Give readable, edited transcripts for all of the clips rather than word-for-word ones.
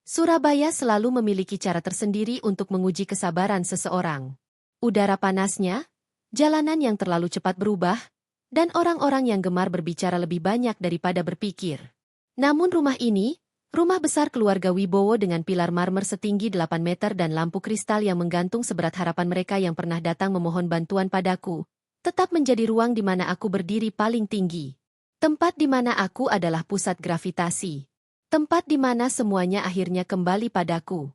Surabaya selalu memiliki cara tersendiri untuk menguji kesabaran seseorang. Udara panasnya, jalanan yang terlalu cepat berubah, dan orang-orang yang gemar berbicara lebih banyak daripada berpikir. Namun rumah ini, rumah besar keluarga Wibowo dengan pilar marmer setinggi 8 meter dan lampu kristal yang menggantung seberat harapan mereka yang pernah datang memohon bantuan padaku, tetap menjadi ruang di mana aku berdiri paling tinggi. Tempat di mana aku adalah pusat gravitasi. Tempat di mana semuanya akhirnya kembali padaku.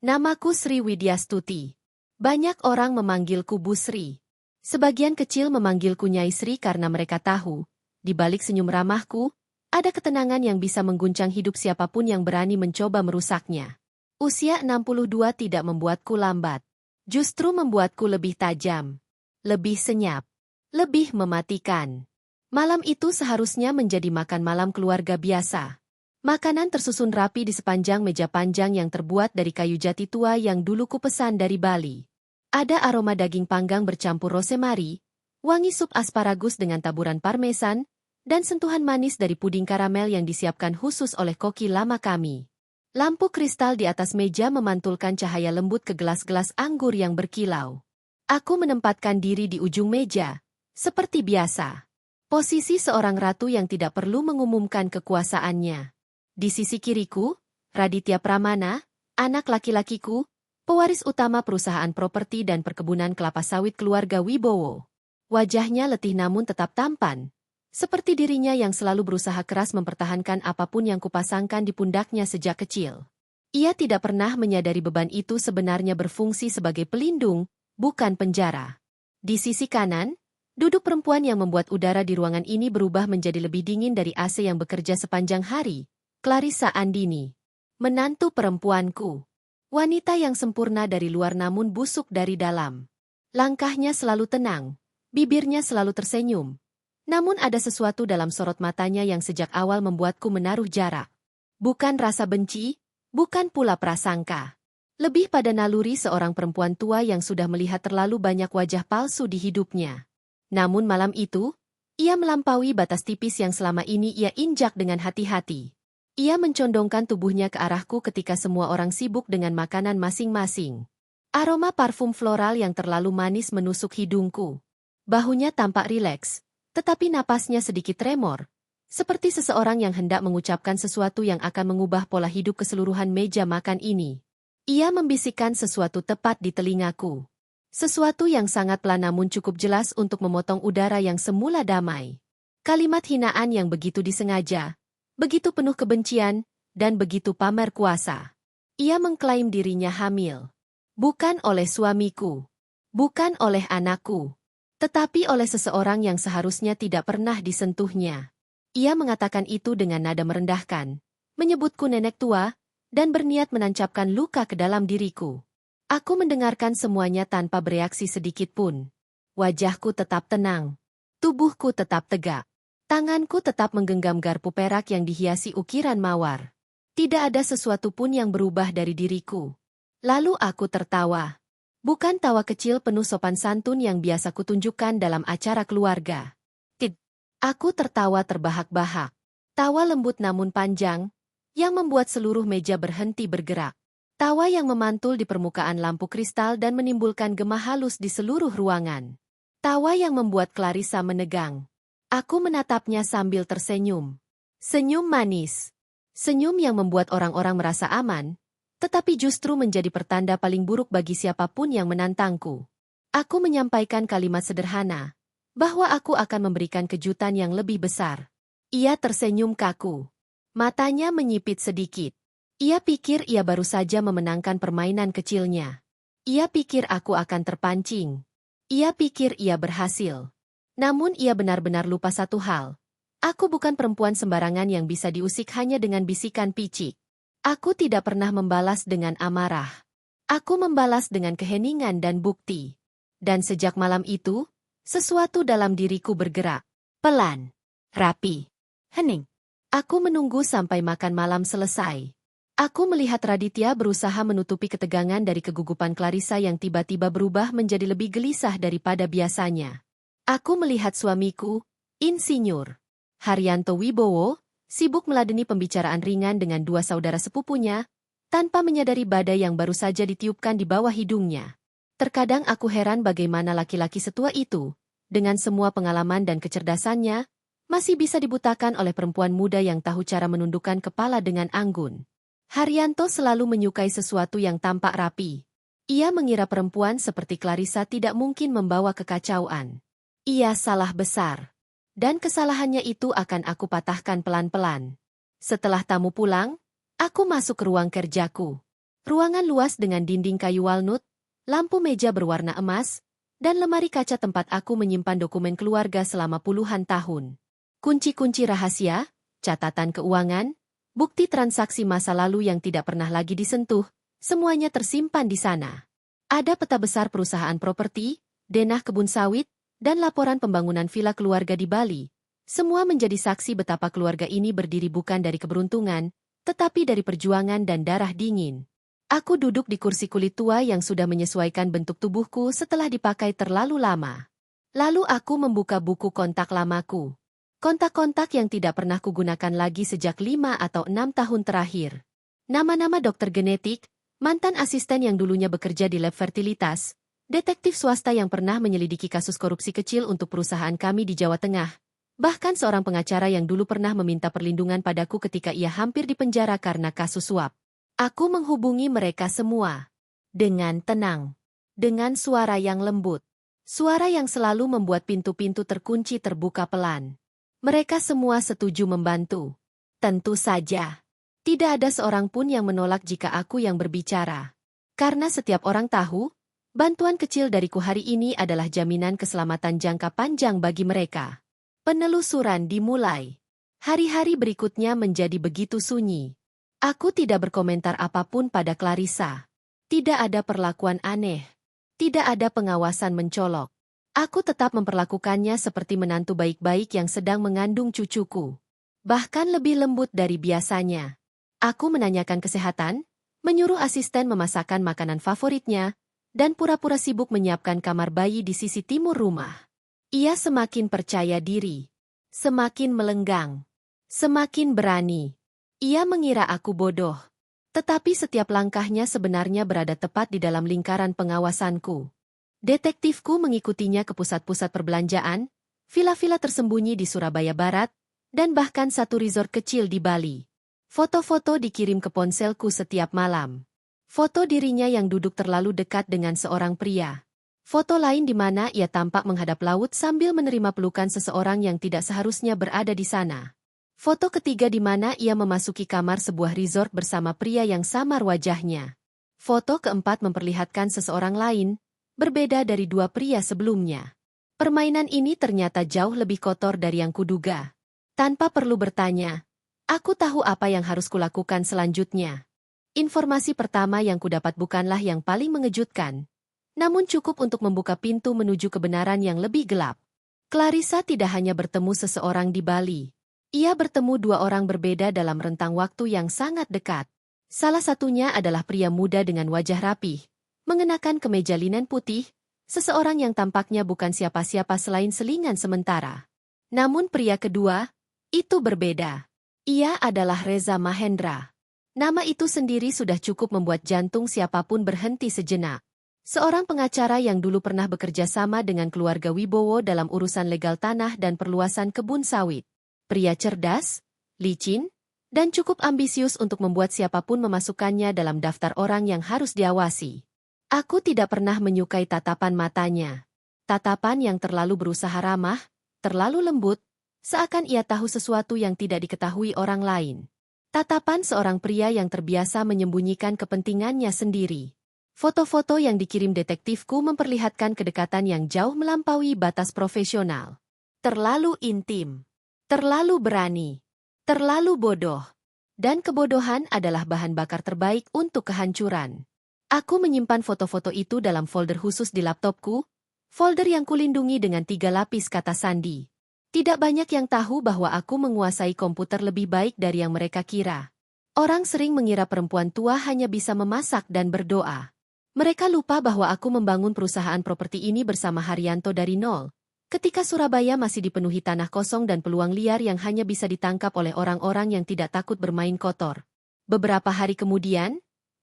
Namaku Sri Widyastuti. Banyak orang memanggilku Bu Sri. Sebagian kecil memanggilku Nyai Sri karena mereka tahu, di balik senyum ramahku, ada ketenangan yang bisa mengguncang hidup siapapun yang berani mencoba merusaknya. Usia 62 tidak membuatku lambat. Justru membuatku lebih tajam, lebih senyap, lebih mematikan. Malam itu seharusnya menjadi makan malam keluarga biasa. Makanan tersusun rapi di sepanjang meja panjang yang terbuat dari kayu jati tua yang dulu kupesan dari Bali. Ada aroma daging panggang bercampur rosemary, wangi sup asparagus dengan taburan parmesan, dan sentuhan manis dari puding karamel yang disiapkan khusus oleh koki lama kami. Lampu kristal di atas meja memantulkan cahaya lembut ke gelas-gelas anggur yang berkilau. Aku menempatkan diri di ujung meja, seperti biasa. Posisi seorang ratu yang tidak perlu mengumumkan kekuasaannya. Di sisi kiriku, Raditya Pramana, anak laki-lakiku, pewaris utama perusahaan properti dan perkebunan kelapa sawit keluarga Wibowo. Wajahnya letih namun tetap tampan, seperti dirinya yang selalu berusaha keras mempertahankan apapun yang kupasangkan di pundaknya sejak kecil. Ia tidak pernah menyadari beban itu sebenarnya berfungsi sebagai pelindung, bukan penjara. Di sisi kanan, duduk perempuan yang membuat udara di ruangan ini berubah menjadi lebih dingin dari AC yang bekerja sepanjang hari. Clarissa Andini, menantu perempuanku. Wanita yang sempurna dari luar namun busuk dari dalam. Langkahnya selalu tenang, bibirnya selalu tersenyum. Namun ada sesuatu dalam sorot matanya yang sejak awal membuatku menaruh jarak. Bukan rasa benci, bukan pula prasangka. Lebih pada naluri seorang perempuan tua yang sudah melihat terlalu banyak wajah palsu di hidupnya. Namun malam itu, ia melampaui batas tipis yang selama ini ia injak dengan hati-hati. Ia mencondongkan tubuhnya ke arahku ketika semua orang sibuk dengan makanan masing-masing. Aroma parfum floral yang terlalu manis menusuk hidungku. Bahunya tampak rileks, tetapi napasnya sedikit tremor, seperti seseorang yang hendak mengucapkan sesuatu yang akan mengubah pola hidup keseluruhan meja makan ini. Ia membisikkan sesuatu tepat di telingaku. Sesuatu yang sangat pelan namun cukup jelas untuk memotong udara yang semula damai. Kalimat hinaan yang begitu disengaja, begitu penuh kebencian, dan begitu pamer kuasa. Ia mengklaim dirinya hamil. Bukan oleh suamiku. Bukan oleh anakku. Tetapi oleh seseorang yang seharusnya tidak pernah disentuhnya. Ia mengatakan itu dengan nada merendahkan, menyebutku nenek tua, dan berniat menancapkan luka ke dalam diriku. Aku mendengarkan semuanya tanpa bereaksi sedikit pun. Wajahku tetap tenang. Tubuhku tetap tegak. Tanganku tetap menggenggam garpu perak yang dihiasi ukiran mawar. Tidak ada sesuatu pun yang berubah dari diriku. Lalu aku tertawa. Bukan tawa kecil penuh sopan santun yang biasa kutunjukkan dalam acara keluarga. Aku tertawa terbahak-bahak. Tawa lembut namun panjang, yang membuat seluruh meja berhenti bergerak. Tawa yang memantul di permukaan lampu kristal dan menimbulkan gema halus di seluruh ruangan. Tawa yang membuat Clarissa menegang. Aku menatapnya sambil tersenyum. Senyum manis. Senyum yang membuat orang-orang merasa aman, tetapi justru menjadi pertanda paling buruk bagi siapapun yang menantangku. Aku menyampaikan kalimat sederhana, bahwa aku akan memberikan kejutan yang lebih besar. Ia tersenyum kaku. Matanya menyipit sedikit. Ia pikir ia baru saja memenangkan permainan kecilnya. Ia pikir aku akan terpancing. Ia pikir ia berhasil. Namun ia benar-benar lupa satu hal. Aku bukan perempuan sembarangan yang bisa diusik hanya dengan bisikan picik. Aku tidak pernah membalas dengan amarah. Aku membalas dengan keheningan dan bukti. Dan sejak malam itu, sesuatu dalam diriku bergerak. Pelan. Rapi. Hening. Aku menunggu sampai makan malam selesai. Aku melihat Raditya berusaha menutupi ketegangan dari kegugupan Clarissa yang tiba-tiba berubah menjadi lebih gelisah daripada biasanya. Aku melihat suamiku, Insinyur Haryanto Wibowo, sibuk meladeni pembicaraan ringan dengan dua saudara sepupunya, tanpa menyadari badai yang baru saja ditiupkan di bawah hidungnya. Terkadang aku heran bagaimana laki-laki setua itu, dengan semua pengalaman dan kecerdasannya, masih bisa dibutakan oleh perempuan muda yang tahu cara menundukkan kepala dengan anggun. Haryanto selalu menyukai sesuatu yang tampak rapi. Ia mengira perempuan seperti Clarissa tidak mungkin membawa kekacauan. Ia salah besar. Dan kesalahannya itu akan aku patahkan pelan-pelan. Setelah tamu pulang, aku masuk ke ruang kerjaku. Ruangan luas dengan dinding kayu walnut, lampu meja berwarna emas, dan lemari kaca tempat aku menyimpan dokumen keluarga selama puluhan tahun. Kunci-kunci rahasia, catatan keuangan, bukti transaksi masa lalu yang tidak pernah lagi disentuh, semuanya tersimpan di sana. Ada peta besar perusahaan properti, denah kebun sawit, dan laporan pembangunan villa keluarga di Bali. Semua menjadi saksi betapa keluarga ini berdiri bukan dari keberuntungan, tetapi dari perjuangan dan darah dingin. Aku duduk di kursi kulit tua yang sudah menyesuaikan bentuk tubuhku setelah dipakai terlalu lama. Lalu aku membuka buku kontak lamaku. Kontak-kontak yang tidak pernah kugunakan lagi sejak 5 atau 6 tahun terakhir. Nama-nama dokter genetik, mantan asisten yang dulunya bekerja di lab fertilitas, detektif swasta yang pernah menyelidiki kasus korupsi kecil untuk perusahaan kami di Jawa Tengah, bahkan seorang pengacara yang dulu pernah meminta perlindungan padaku ketika ia hampir dipenjara karena kasus suap. Aku menghubungi mereka semua. Dengan tenang. Dengan suara yang lembut. Suara yang selalu membuat pintu-pintu terkunci terbuka pelan. Mereka semua setuju membantu. Tentu saja. Tidak ada seorang pun yang menolak jika aku yang berbicara. Karena setiap orang tahu, bantuan kecil dariku hari ini adalah jaminan keselamatan jangka panjang bagi mereka. Penelusuran dimulai. Hari-hari berikutnya menjadi begitu sunyi. Aku tidak berkomentar apapun pada Clarissa. Tidak ada perlakuan aneh. Tidak ada pengawasan mencolok. Aku tetap memperlakukannya seperti menantu baik-baik yang sedang mengandung cucuku. Bahkan lebih lembut dari biasanya. Aku menanyakan kesehatan, menyuruh asisten memasakkan makanan favoritnya, dan pura-pura sibuk menyiapkan kamar bayi di sisi timur rumah. Ia semakin percaya diri. Semakin melenggang. Semakin berani. Ia mengira aku bodoh. Tetapi setiap langkahnya sebenarnya berada tepat di dalam lingkaran pengawasanku. Detektifku mengikutinya ke pusat-pusat perbelanjaan, villa-villa tersembunyi di Surabaya Barat, dan bahkan satu resort kecil di Bali. Foto-foto dikirim ke ponselku setiap malam. Foto dirinya yang duduk terlalu dekat dengan seorang pria. Foto lain di mana ia tampak menghadap laut sambil menerima pelukan seseorang yang tidak seharusnya berada di sana. Foto ketiga di mana ia memasuki kamar sebuah resort bersama pria yang samar wajahnya. Foto keempat memperlihatkan seseorang lain, berbeda dari dua pria sebelumnya. Permainan ini ternyata jauh lebih kotor dari yang kuduga. Tanpa perlu bertanya, aku tahu apa yang harus kulakukan selanjutnya. Informasi pertama yang kudapat bukanlah yang paling mengejutkan, namun cukup untuk membuka pintu menuju kebenaran yang lebih gelap. Clarissa tidak hanya bertemu seseorang di Bali. Ia bertemu dua orang berbeda dalam rentang waktu yang sangat dekat. Salah satunya adalah pria muda dengan wajah rapih, mengenakan kemeja linen putih, seseorang yang tampaknya bukan siapa-siapa selain selingan sementara. Namun pria kedua, itu berbeda. Ia adalah Reza Mahendra. Nama itu sendiri sudah cukup membuat jantung siapapun berhenti sejenak. Seorang pengacara yang dulu pernah bekerja sama dengan keluarga Wibowo dalam urusan legal tanah dan perluasan kebun sawit. Pria cerdas, licin, dan cukup ambisius untuk membuat siapapun memasukkannya dalam daftar orang yang harus diawasi. Aku tidak pernah menyukai tatapan matanya. Tatapan yang terlalu berusaha ramah, terlalu lembut, seakan ia tahu sesuatu yang tidak diketahui orang lain. Tatapan seorang pria yang terbiasa menyembunyikan kepentingannya sendiri. Foto-foto yang dikirim detektifku memperlihatkan kedekatan yang jauh melampaui batas profesional. Terlalu intim. Terlalu berani, terlalu bodoh, dan kebodohan adalah bahan bakar terbaik untuk kehancuran. Aku menyimpan foto-foto itu dalam folder khusus di laptopku, folder yang kulindungi dengan 3 lapis kata sandi. Tidak banyak yang tahu bahwa aku menguasai komputer lebih baik dari yang mereka kira. Orang sering mengira perempuan tua hanya bisa memasak dan berdoa. Mereka lupa bahwa aku membangun perusahaan properti ini bersama Haryanto dari nol. Ketika Surabaya masih dipenuhi tanah kosong dan peluang liar yang hanya bisa ditangkap oleh orang-orang yang tidak takut bermain kotor. Beberapa hari kemudian,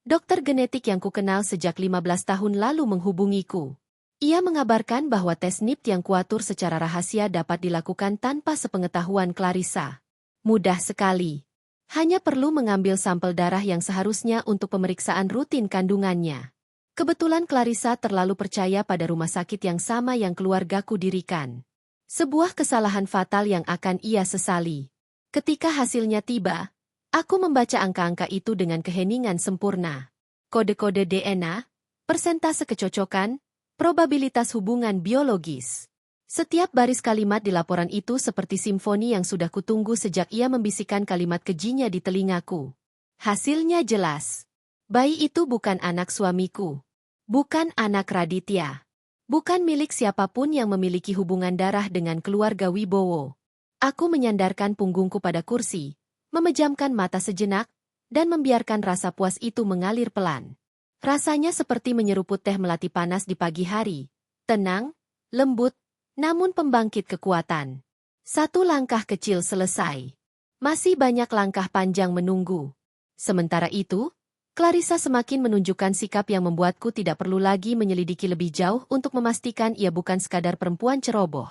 Dokter genetik yang kukenal sejak 15 tahun lalu menghubungiku. Ia mengabarkan bahwa tes NIPT yang kuatur secara rahasia dapat dilakukan tanpa sepengetahuan Clarissa. Mudah sekali. Hanya perlu mengambil sampel darah yang seharusnya untuk pemeriksaan rutin kandungannya. Kebetulan Clarissa terlalu percaya pada rumah sakit yang sama yang keluargaku dirikan. Sebuah kesalahan fatal yang akan ia sesali. Ketika hasilnya tiba, aku membaca angka-angka itu dengan keheningan sempurna. Kode-kode DNA, persentase kecocokan, probabilitas hubungan biologis. Setiap baris kalimat di laporan itu seperti simfoni yang sudah kutunggu sejak ia membisikkan kalimat kejinya di telingaku. Hasilnya jelas. Bayi itu bukan anak suamiku. Bukan anak Raditya. Bukan milik siapapun yang memiliki hubungan darah dengan keluarga Wibowo. Aku menyandarkan punggungku pada kursi, memejamkan mata sejenak, dan membiarkan rasa puas itu mengalir pelan. Rasanya seperti menyeruput teh melati panas di pagi hari. Tenang, lembut, namun pembangkit kekuatan. Satu langkah kecil selesai. Masih banyak langkah panjang menunggu. Sementara itu, Clarissa semakin menunjukkan sikap yang membuatku tidak perlu lagi menyelidiki lebih jauh untuk memastikan ia bukan sekadar perempuan ceroboh.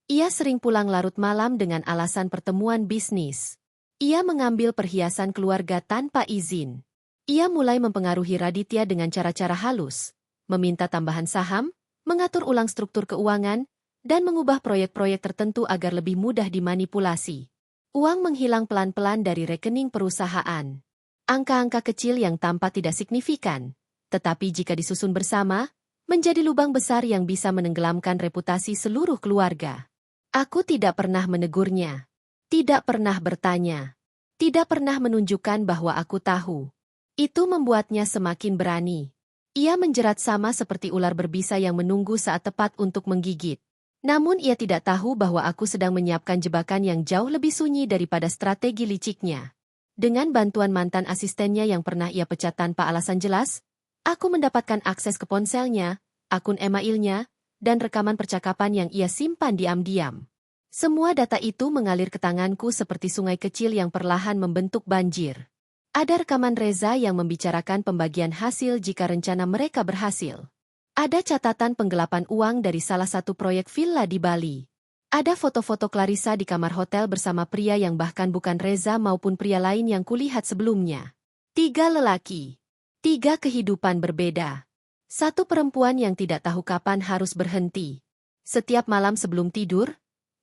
Ia sering pulang larut malam dengan alasan pertemuan bisnis. Ia mengambil perhiasan keluarga tanpa izin. Ia mulai mempengaruhi Raditya dengan cara-cara halus, meminta tambahan saham, mengatur ulang struktur keuangan, dan mengubah proyek-proyek tertentu agar lebih mudah dimanipulasi. Uang menghilang pelan-pelan dari rekening perusahaan. Angka-angka kecil yang tampak tidak signifikan, tetapi jika disusun bersama, menjadi lubang besar yang bisa menenggelamkan reputasi seluruh keluarga. Aku tidak pernah menegurnya, tidak pernah bertanya, tidak pernah menunjukkan bahwa aku tahu. Itu membuatnya semakin berani. Ia menjerat sama seperti ular berbisa yang menunggu saat tepat untuk menggigit. Namun ia tidak tahu bahwa aku sedang menyiapkan jebakan yang jauh lebih sunyi daripada strategi liciknya. Dengan bantuan mantan asistennya yang pernah ia pecat tanpa alasan jelas, aku mendapatkan akses ke ponselnya, akun emailnya, dan rekaman percakapan yang ia simpan diam-diam. Semua data itu mengalir ke tanganku seperti sungai kecil yang perlahan membentuk banjir. Ada rekaman Reza yang membicarakan pembagian hasil jika rencana mereka berhasil. Ada catatan penggelapan uang dari salah satu proyek villa di Bali. Ada foto-foto Clarissa di kamar hotel bersama pria yang bahkan bukan Reza maupun pria lain yang kulihat sebelumnya. 3 lelaki. 3 kehidupan berbeda. 1 perempuan yang tidak tahu kapan harus berhenti. Setiap malam sebelum tidur,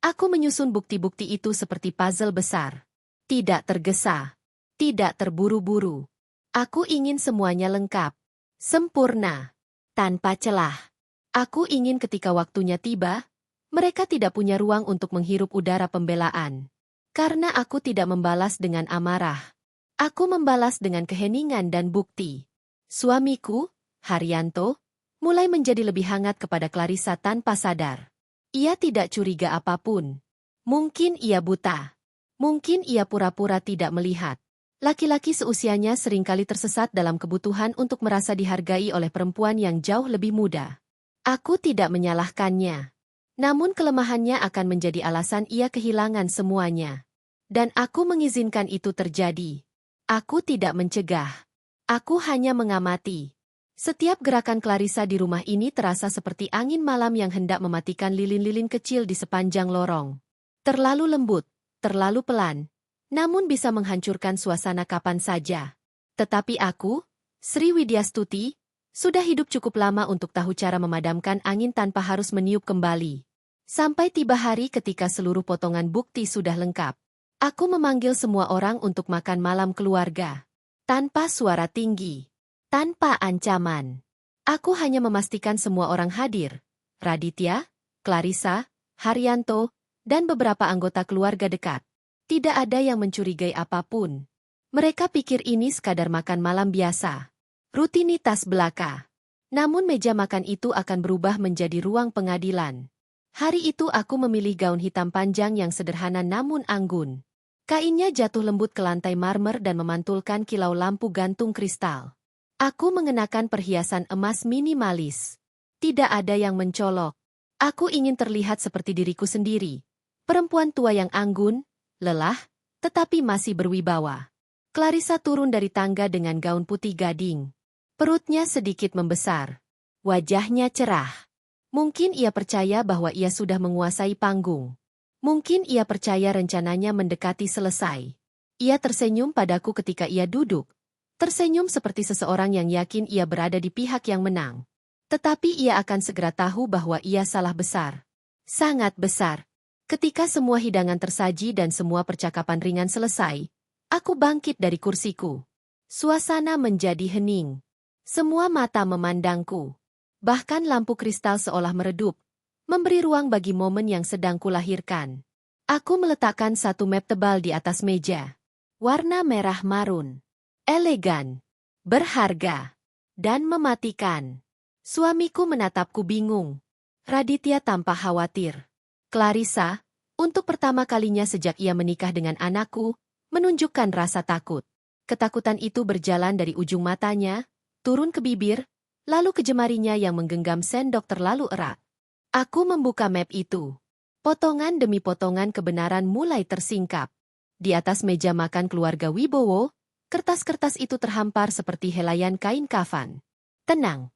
aku menyusun bukti-bukti itu seperti puzzle besar. Tidak tergesa. Tidak terburu-buru. Aku ingin semuanya lengkap. Sempurna. Tanpa celah. Aku ingin ketika waktunya tiba, mereka tidak punya ruang untuk menghirup udara pembelaan. Karena aku tidak membalas dengan amarah. Aku membalas dengan keheningan dan bukti. Suamiku, Haryanto, mulai menjadi lebih hangat kepada Clarissa tanpa sadar. Ia tidak curiga apapun. Mungkin ia buta. Mungkin ia pura-pura tidak melihat. Laki-laki seusianya seringkali tersesat dalam kebutuhan untuk merasa dihargai oleh perempuan yang jauh lebih muda. Aku tidak menyalahkannya. Namun kelemahannya akan menjadi alasan ia kehilangan semuanya. Dan aku mengizinkan itu terjadi. Aku tidak mencegah. Aku hanya mengamati. Setiap gerakan Clarissa di rumah ini terasa seperti angin malam yang hendak mematikan lilin-lilin kecil di sepanjang lorong. Terlalu lembut, terlalu pelan. Namun bisa menghancurkan suasana kapan saja. Tetapi aku, Sri Widyastuti, sudah hidup cukup lama untuk tahu cara memadamkan angin tanpa harus meniup kembali. Sampai tiba hari ketika seluruh potongan bukti sudah lengkap. Aku memanggil semua orang untuk makan malam keluarga. Tanpa suara tinggi. Tanpa ancaman. Aku hanya memastikan semua orang hadir. Raditya, Clarissa, Haryanto, dan beberapa anggota keluarga dekat. Tidak ada yang mencurigai apapun. Mereka pikir ini sekadar makan malam biasa. Rutinitas belaka. Namun meja makan itu akan berubah menjadi ruang pengadilan. Hari itu aku memilih gaun hitam panjang yang sederhana namun anggun. Kainnya jatuh lembut ke lantai marmer dan memantulkan kilau lampu gantung kristal. Aku mengenakan perhiasan emas minimalis. Tidak ada yang mencolok. Aku ingin terlihat seperti diriku sendiri. Perempuan tua yang anggun, lelah, tetapi masih berwibawa. Clarissa turun dari tangga dengan gaun putih gading. Perutnya sedikit membesar. Wajahnya cerah. Mungkin ia percaya bahwa ia sudah menguasai panggung. Mungkin ia percaya rencananya mendekati selesai. Ia tersenyum padaku ketika ia duduk. Tersenyum seperti seseorang yang yakin ia berada di pihak yang menang. Tetapi ia akan segera tahu bahwa ia salah besar. Sangat besar. Ketika semua hidangan tersaji dan semua percakapan ringan selesai, aku bangkit dari kursiku. Suasana menjadi hening. Semua mata memandangku. Bahkan lampu kristal seolah meredup, memberi ruang bagi momen yang sedang kulahirkan. Aku meletakkan satu map tebal di atas meja. Warna merah marun. Elegan. Berharga. Dan mematikan. Suamiku menatapku bingung. Raditya tampak khawatir. Clarissa, untuk pertama kalinya sejak ia menikah dengan anakku, menunjukkan rasa takut. Ketakutan itu berjalan dari ujung matanya, turun ke bibir, lalu ke jemarinya yang menggenggam sendok terlalu erat. Aku membuka map itu. Potongan demi potongan kebenaran mulai tersingkap. Di atas meja makan keluarga Wibowo, kertas-kertas itu terhampar seperti helaian kain kafan. Tenang.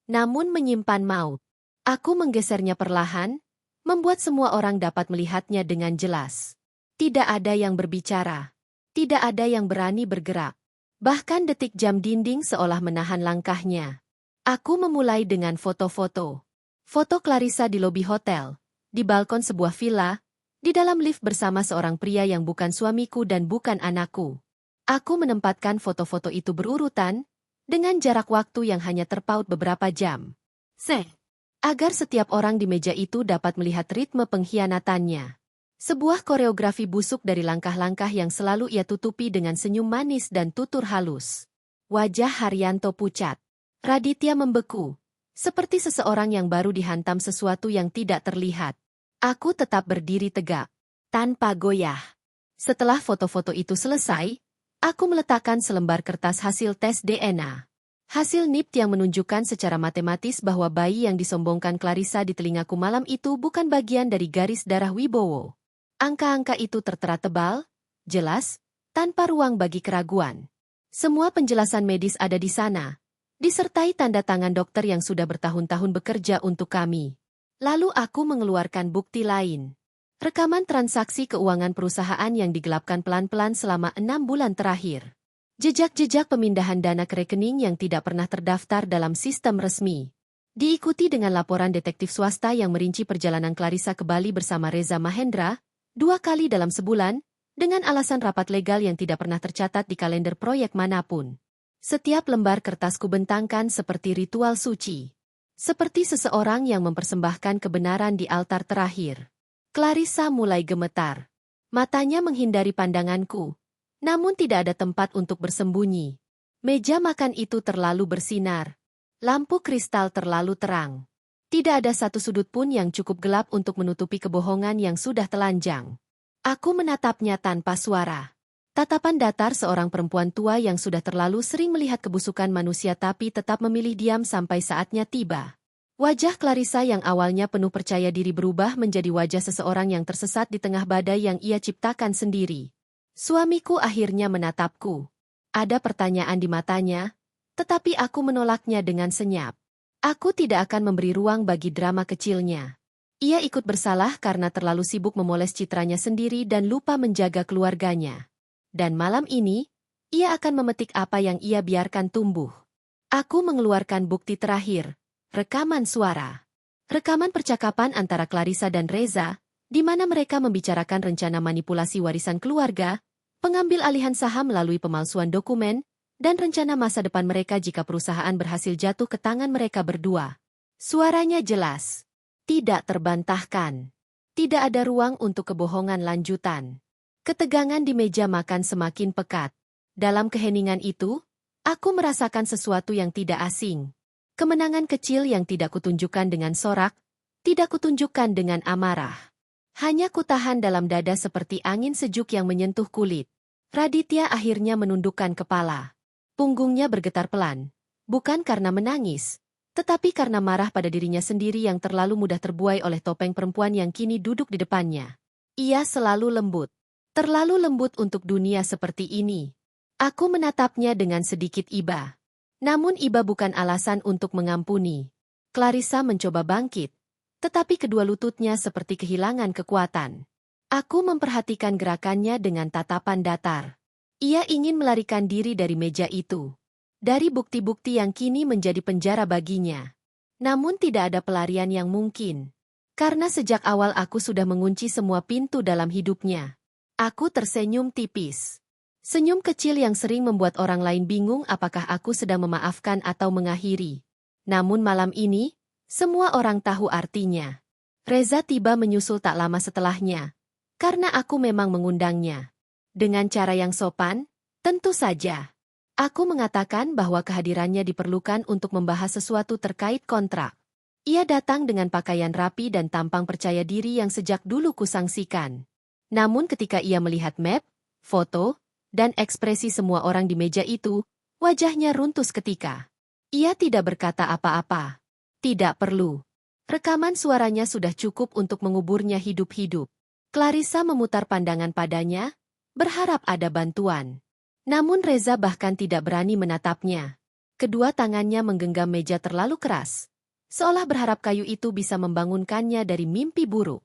Namun menyimpan maut. Aku menggesernya perlahan, membuat semua orang dapat melihatnya dengan jelas. Tidak ada yang berbicara. Tidak ada yang berani bergerak. Bahkan detik jam dinding seolah menahan langkahnya. Aku memulai dengan foto-foto. Foto Clarissa di lobi hotel, di balkon sebuah villa, di dalam lift bersama seorang pria yang bukan suamiku dan bukan anakku. Aku menempatkan foto-foto itu berurutan, dengan jarak waktu yang hanya terpaut beberapa jam. Agar setiap orang di meja itu dapat melihat ritme pengkhianatannya. Sebuah koreografi busuk dari langkah-langkah yang selalu ia tutupi dengan senyum manis dan tutur halus. Wajah Haryanto pucat. Raditya membeku. Seperti seseorang yang baru dihantam sesuatu yang tidak terlihat. Aku tetap berdiri tegak. Tanpa goyah. Setelah foto-foto itu selesai, aku meletakkan selembar kertas hasil tes DNA. Hasil NIPT yang menunjukkan secara matematis bahwa bayi yang disombongkan Clarissa di telingaku malam itu bukan bagian dari garis darah Wibowo. Angka-angka itu tertera tebal, jelas, tanpa ruang bagi keraguan. Semua penjelasan medis ada di sana, disertai tanda tangan dokter yang sudah bertahun-tahun bekerja untuk kami. Lalu aku mengeluarkan bukti lain. Rekaman transaksi keuangan perusahaan yang digelapkan pelan-pelan selama 6 bulan terakhir. Jejak-jejak pemindahan dana ke rekening yang tidak pernah terdaftar dalam sistem resmi. Diikuti dengan laporan detektif swasta yang merinci perjalanan Clarissa ke Bali bersama Reza Mahendra, 2 kali dalam sebulan, dengan alasan rapat legal yang tidak pernah tercatat di kalender proyek manapun. Setiap lembar kertas kubentangkan seperti ritual suci. Seperti seseorang yang mempersembahkan kebenaran di altar terakhir. Clarissa mulai gemetar. Matanya menghindari pandanganku, namun tidak ada tempat untuk bersembunyi. Meja makan itu terlalu bersinar. Lampu kristal terlalu terang. Tidak ada satu sudut pun yang cukup gelap untuk menutupi kebohongan yang sudah telanjang. Aku menatapnya tanpa suara. Tatapan datar seorang perempuan tua yang sudah terlalu sering melihat kebusukan manusia tapi tetap memilih diam sampai saatnya tiba. Wajah Clarissa yang awalnya penuh percaya diri berubah menjadi wajah seseorang yang tersesat di tengah badai yang ia ciptakan sendiri. Suamiku akhirnya menatapku. Ada pertanyaan di matanya, tetapi aku menolaknya dengan senyap. Aku tidak akan memberi ruang bagi drama kecilnya. Ia ikut bersalah karena terlalu sibuk memoles citranya sendiri dan lupa menjaga keluarganya. Dan malam ini, ia akan memetik apa yang ia biarkan tumbuh. Aku mengeluarkan bukti terakhir, rekaman suara. Rekaman percakapan antara Clarissa dan Reza, di mana mereka membicarakan rencana manipulasi warisan keluarga, pengambil alihan saham melalui pemalsuan dokumen, dan rencana masa depan mereka jika perusahaan berhasil jatuh ke tangan mereka berdua. Suaranya jelas. Tidak terbantahkan. Tidak ada ruang untuk kebohongan lanjutan. Ketegangan di meja makan semakin pekat. Dalam keheningan itu, aku merasakan sesuatu yang tidak asing. Kemenangan kecil yang tidak kutunjukkan dengan sorak, tidak kutunjukkan dengan amarah. Hanya kutahan dalam dada seperti angin sejuk yang menyentuh kulit. Raditya akhirnya menundukkan kepala. Punggungnya bergetar pelan, bukan karena menangis, tetapi karena marah pada dirinya sendiri yang terlalu mudah terbuai oleh topeng perempuan yang kini duduk di depannya. Ia selalu lembut, terlalu lembut untuk dunia seperti ini. Aku menatapnya dengan sedikit iba. Namun iba bukan alasan untuk mengampuni. Clarissa mencoba bangkit, tetapi kedua lututnya seperti kehilangan kekuatan. Aku memperhatikan gerakannya dengan tatapan datar. Ia ingin melarikan diri dari meja itu. Dari bukti-bukti yang kini menjadi penjara baginya. Namun tidak ada pelarian yang mungkin. Karena sejak awal aku sudah mengunci semua pintu dalam hidupnya. Aku tersenyum tipis. Senyum kecil yang sering membuat orang lain bingung apakah aku sedang memaafkan atau mengakhiri. Namun malam ini, semua orang tahu artinya. Reza tiba menyusul tak lama setelahnya. Karena aku memang mengundangnya. Dengan cara yang sopan, tentu saja. Aku mengatakan bahwa kehadirannya diperlukan untuk membahas sesuatu terkait kontrak. Ia datang dengan pakaian rapi dan tampang percaya diri yang sejak dulu kusangsikan. Namun ketika ia melihat map, foto, dan ekspresi semua orang di meja itu, wajahnya runtuh seketika. Ia tidak berkata apa-apa. Tidak perlu. Rekaman suaranya sudah cukup untuk menguburnya hidup-hidup. Clarissa memutar pandangan padanya, berharap ada bantuan. Namun Reza bahkan tidak berani menatapnya. Kedua tangannya menggenggam meja terlalu keras, seolah berharap kayu itu bisa membangunkannya dari mimpi buruk.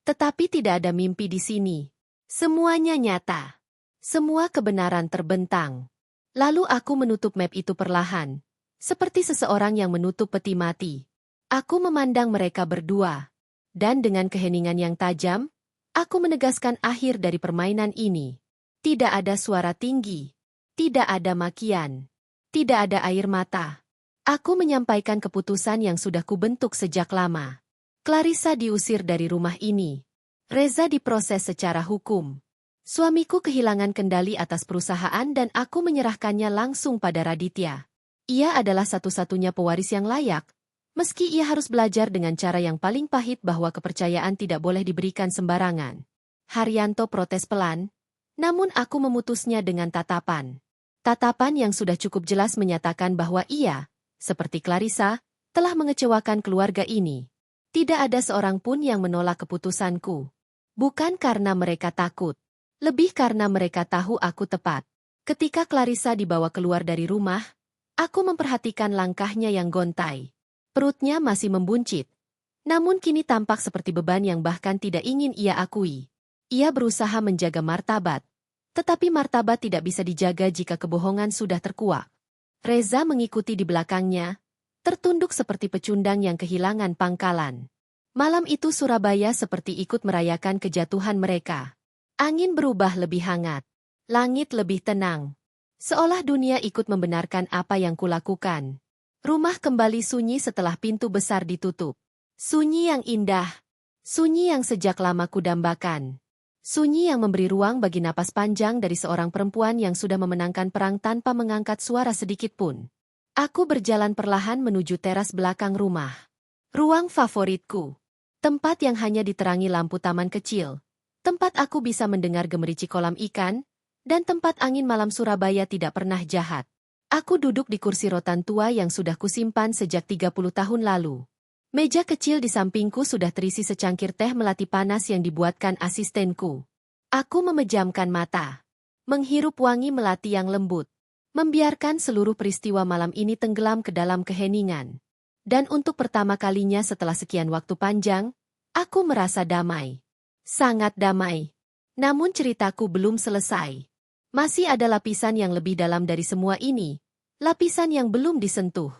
Tetapi tidak ada mimpi di sini. Semuanya nyata. Semua kebenaran terbentang. Lalu aku menutup map itu perlahan, seperti seseorang yang menutup peti mati. Aku memandang mereka berdua. Dan dengan keheningan yang tajam, aku menegaskan akhir dari permainan ini. Tidak ada suara tinggi. Tidak ada makian. Tidak ada air mata. Aku menyampaikan keputusan yang sudah kubentuk sejak lama. Clarissa diusir dari rumah ini. Reza diproses secara hukum. Suamiku kehilangan kendali atas perusahaan dan aku menyerahkannya langsung pada Raditya. Ia adalah satu-satunya pewaris yang layak, meski ia harus belajar dengan cara yang paling pahit bahwa kepercayaan tidak boleh diberikan sembarangan. Haryanto protes pelan, namun aku memutusnya dengan tatapan. Tatapan yang sudah cukup jelas menyatakan bahwa ia, seperti Clarissa, telah mengecewakan keluarga ini. Tidak ada seorang pun yang menolak keputusanku. Bukan karena mereka takut. Lebih karena mereka tahu aku tepat. Ketika Clarissa dibawa keluar dari rumah, aku memperhatikan langkahnya yang gontai. Perutnya masih membuncit. Namun kini tampak seperti beban yang bahkan tidak ingin ia akui. Ia berusaha menjaga martabat. Tetapi martabat tidak bisa dijaga jika kebohongan sudah terkuak. Reza mengikuti di belakangnya, tertunduk seperti pecundang yang kehilangan pangkalan. Malam itu Surabaya seperti ikut merayakan kejatuhan mereka. Angin berubah lebih hangat. Langit lebih tenang. Seolah dunia ikut membenarkan apa yang kulakukan. Rumah kembali sunyi setelah pintu besar ditutup. Sunyi yang indah. Sunyi yang sejak lama kudambakan. Sunyi yang memberi ruang bagi napas panjang dari seorang perempuan yang sudah memenangkan perang tanpa mengangkat suara sedikit pun. Aku berjalan perlahan menuju teras belakang rumah. Ruang favoritku. Tempat yang hanya diterangi lampu taman kecil. Tempat aku bisa mendengar gemerici kolam ikan, dan tempat angin malam Surabaya tidak pernah jahat. Aku duduk di kursi rotan tua yang sudah kusimpan sejak 30 tahun lalu. Meja kecil di sampingku sudah terisi secangkir teh melati panas yang dibuatkan asistenku. Aku memejamkan mata, menghirup wangi melati yang lembut, membiarkan seluruh peristiwa malam ini tenggelam ke dalam keheningan. Dan untuk pertama kalinya setelah sekian waktu panjang, aku merasa damai. Sangat damai. Namun ceritaku belum selesai. Masih ada lapisan yang lebih dalam dari semua ini. Lapisan yang belum disentuh.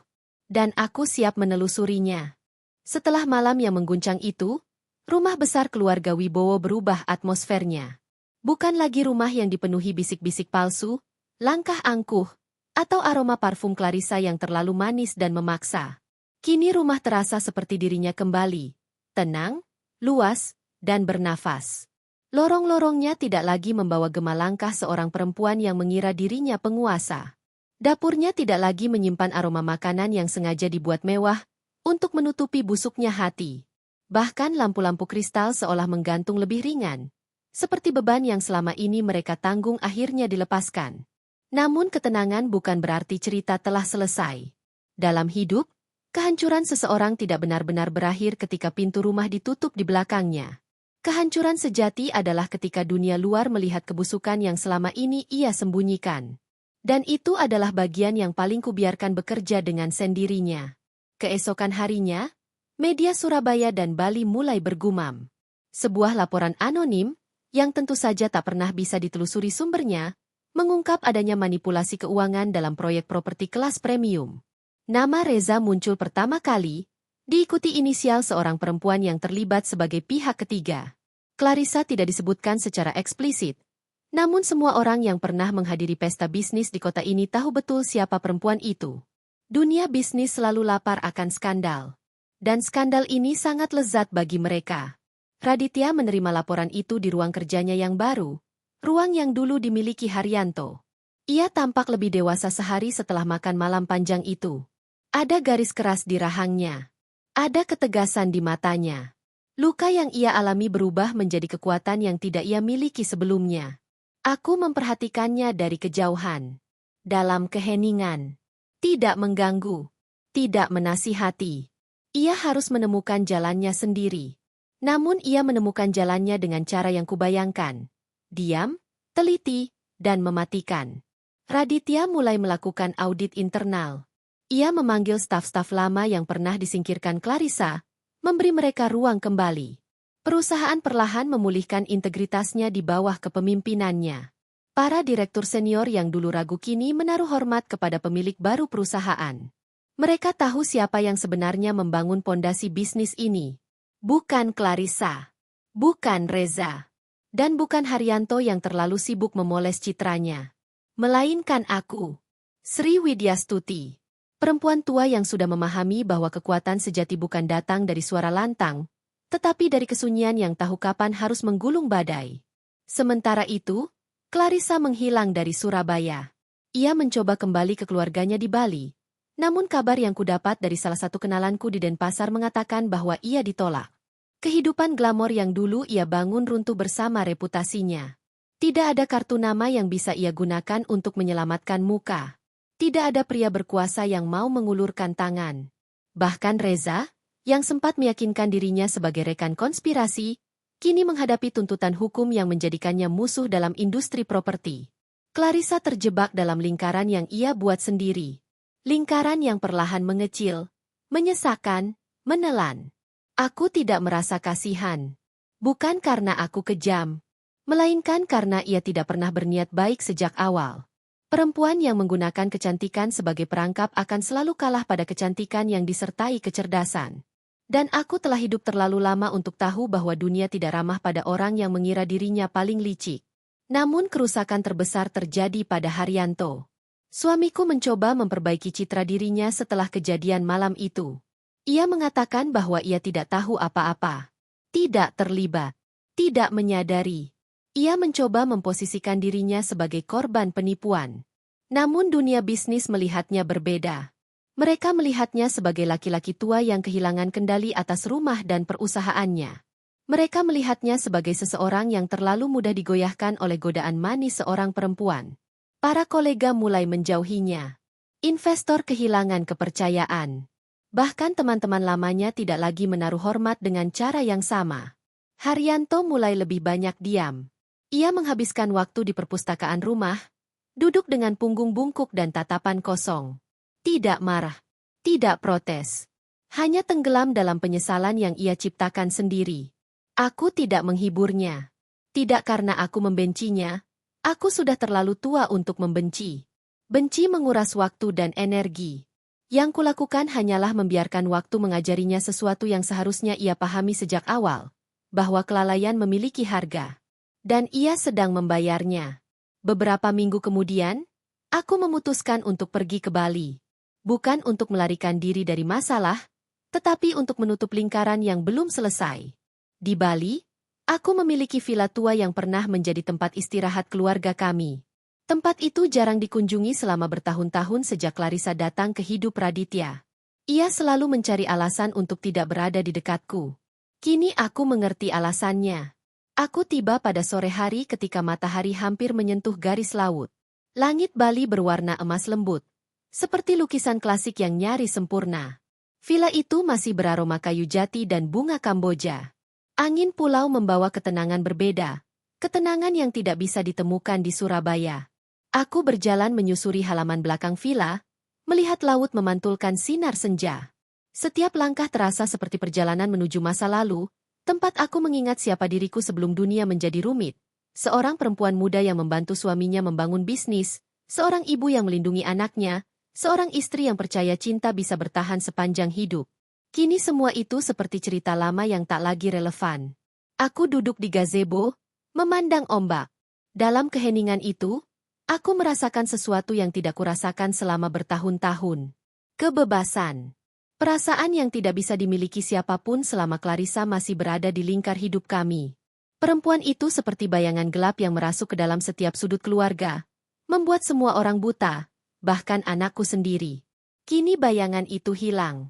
Dan aku siap menelusurinya. Setelah malam yang mengguncang itu, rumah besar keluarga Wibowo berubah atmosfernya. Bukan lagi rumah yang dipenuhi bisik-bisik palsu, langkah angkuh, atau aroma parfum Clarissa yang terlalu manis dan memaksa. Kini rumah terasa seperti dirinya kembali. Tenang, luas, dan bernafas. Lorong-lorongnya tidak lagi membawa gema langkah seorang perempuan yang mengira dirinya penguasa. Dapurnya tidak lagi menyimpan aroma makanan yang sengaja dibuat mewah untuk menutupi busuknya hati. Bahkan lampu-lampu kristal seolah menggantung lebih ringan. Seperti beban yang selama ini mereka tanggung akhirnya dilepaskan. Namun ketenangan bukan berarti cerita telah selesai. Dalam hidup, kehancuran seseorang tidak benar-benar berakhir ketika pintu rumah ditutup di belakangnya. Kehancuran sejati adalah ketika dunia luar melihat kebusukan yang selama ini ia sembunyikan. Dan itu adalah bagian yang paling kubiarkan bekerja dengan sendirinya. Keesokan harinya, media Surabaya dan Bali mulai bergumam. Sebuah laporan anonim, yang tentu saja tak pernah bisa ditelusuri sumbernya, mengungkap adanya manipulasi keuangan dalam proyek properti kelas premium. Nama Reza muncul pertama kali, diikuti inisial seorang perempuan yang terlibat sebagai pihak ketiga. Clarissa tidak disebutkan secara eksplisit, namun semua orang yang pernah menghadiri pesta bisnis di kota ini tahu betul siapa perempuan itu. Dunia bisnis selalu lapar akan skandal. Dan skandal ini sangat lezat bagi mereka. Raditya menerima laporan itu di ruang kerjanya yang baru, ruang yang dulu dimiliki Haryanto. Ia tampak lebih dewasa sehari setelah makan malam panjang itu. Ada garis keras di rahangnya. Ada ketegasan di matanya. Luka yang ia alami berubah menjadi kekuatan yang tidak ia miliki sebelumnya. Aku memperhatikannya dari kejauhan. Dalam keheningan. Tidak mengganggu. Tidak menasihati. Ia harus menemukan jalannya sendiri. Namun ia menemukan jalannya dengan cara yang kubayangkan. Diam, teliti, dan mematikan. Raditya mulai melakukan audit internal. Ia memanggil staf-staf lama yang pernah disingkirkan Clarissa, memberi mereka ruang kembali. Perusahaan perlahan memulihkan integritasnya di bawah kepemimpinannya. Para direktur senior yang dulu ragu kini menaruh hormat kepada pemilik baru perusahaan. Mereka tahu siapa yang sebenarnya membangun pondasi bisnis ini. Bukan Clarissa. Bukan Reza. Dan bukan Haryanto yang terlalu sibuk memoles citranya. Melainkan aku. Sri Widyastuti. Perempuan tua yang sudah memahami bahwa kekuatan sejati bukan datang dari suara lantang, tetapi dari kesunyian yang tahu kapan harus menggulung badai. Sementara itu, Clarissa menghilang dari Surabaya. Ia mencoba kembali ke keluarganya di Bali. Namun kabar yang kudapat dari salah satu kenalanku di Denpasar mengatakan bahwa ia ditolak. Kehidupan glamor yang dulu ia bangun runtuh bersama reputasinya. Tidak ada kartu nama yang bisa ia gunakan untuk menyelamatkan muka. Tidak ada pria berkuasa yang mau mengulurkan tangan. Bahkan Reza, yang sempat meyakinkan dirinya sebagai rekan konspirasi, kini menghadapi tuntutan hukum yang menjadikannya musuh dalam industri properti. Clarissa terjebak dalam lingkaran yang ia buat sendiri. Lingkaran yang perlahan mengecil, menyesakan, menelan. Aku tidak merasa kasihan. Bukan karena aku kejam, melainkan karena ia tidak pernah berniat baik sejak awal. Perempuan yang menggunakan kecantikan sebagai perangkap akan selalu kalah pada kecantikan yang disertai kecerdasan. Dan aku telah hidup terlalu lama untuk tahu bahwa dunia tidak ramah pada orang yang mengira dirinya paling licik. Namun kerusakan terbesar terjadi pada Haryanto. Suamiku mencoba memperbaiki citra dirinya setelah kejadian malam itu. Ia mengatakan bahwa ia tidak tahu apa-apa. Tidak terlibat. Tidak menyadari. Ia mencoba memposisikan dirinya sebagai korban penipuan. Namun dunia bisnis melihatnya berbeda. Mereka melihatnya sebagai laki-laki tua yang kehilangan kendali atas rumah dan perusahaannya. Mereka melihatnya sebagai seseorang yang terlalu mudah digoyahkan oleh godaan manis seorang perempuan. Para kolega mulai menjauhinya. Investor kehilangan kepercayaan. Bahkan teman-teman lamanya tidak lagi menaruh hormat dengan cara yang sama. Haryanto mulai lebih banyak diam. Ia menghabiskan waktu di perpustakaan rumah, duduk dengan punggung bungkuk dan tatapan kosong. Tidak marah, tidak protes. Hanya tenggelam dalam penyesalan yang ia ciptakan sendiri. Aku tidak menghiburnya. Tidak karena aku membencinya, aku sudah terlalu tua untuk membenci. Benci menguras waktu dan energi. Yang kulakukan hanyalah membiarkan waktu mengajarinya sesuatu yang seharusnya ia pahami sejak awal, bahwa kelalaian memiliki harga. Dan ia sedang membayarnya. Beberapa minggu kemudian, aku memutuskan untuk pergi ke Bali. Bukan untuk melarikan diri dari masalah, tetapi untuk menutup lingkaran yang belum selesai. Di Bali, aku memiliki villa tua yang pernah menjadi tempat istirahat keluarga kami. Tempat itu jarang dikunjungi selama bertahun-tahun sejak Clarissa datang ke hidup Raditya. Ia selalu mencari alasan untuk tidak berada di dekatku. Kini aku mengerti alasannya. Aku tiba pada sore hari ketika matahari hampir menyentuh garis laut. Langit Bali berwarna emas lembut, seperti lukisan klasik yang nyaris sempurna. Villa itu masih beraroma kayu jati dan bunga Kamboja. Angin pulau membawa ketenangan berbeda, ketenangan yang tidak bisa ditemukan di Surabaya. Aku berjalan menyusuri halaman belakang villa, melihat laut memantulkan sinar senja. Setiap langkah terasa seperti perjalanan menuju masa lalu, tempat aku mengingat siapa diriku sebelum dunia menjadi rumit. Seorang perempuan muda yang membantu suaminya membangun bisnis, seorang ibu yang melindungi anaknya, seorang istri yang percaya cinta bisa bertahan sepanjang hidup. Kini semua itu seperti cerita lama yang tak lagi relevan. Aku duduk di gazebo, memandang ombak. Dalam keheningan itu, aku merasakan sesuatu yang tidak kurasakan selama bertahun-tahun. Kebebasan. Perasaan yang tidak bisa dimiliki siapapun selama Clarissa masih berada di lingkar hidup kami. Perempuan itu seperti bayangan gelap yang merasuk ke dalam setiap sudut keluarga, membuat semua orang buta, bahkan anakku sendiri. Kini bayangan itu hilang.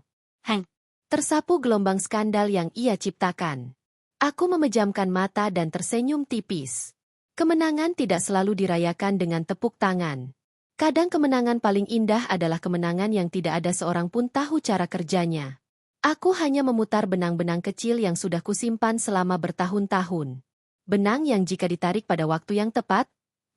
Tersapu gelombang skandal yang ia ciptakan. Aku memejamkan mata dan tersenyum tipis. Kemenangan tidak selalu dirayakan dengan tepuk tangan. Kadang kemenangan paling indah adalah kemenangan yang tidak ada seorang pun tahu cara kerjanya. Aku hanya memutar benang-benang kecil yang sudah kusimpan selama bertahun-tahun. Benang yang jika ditarik pada waktu yang tepat,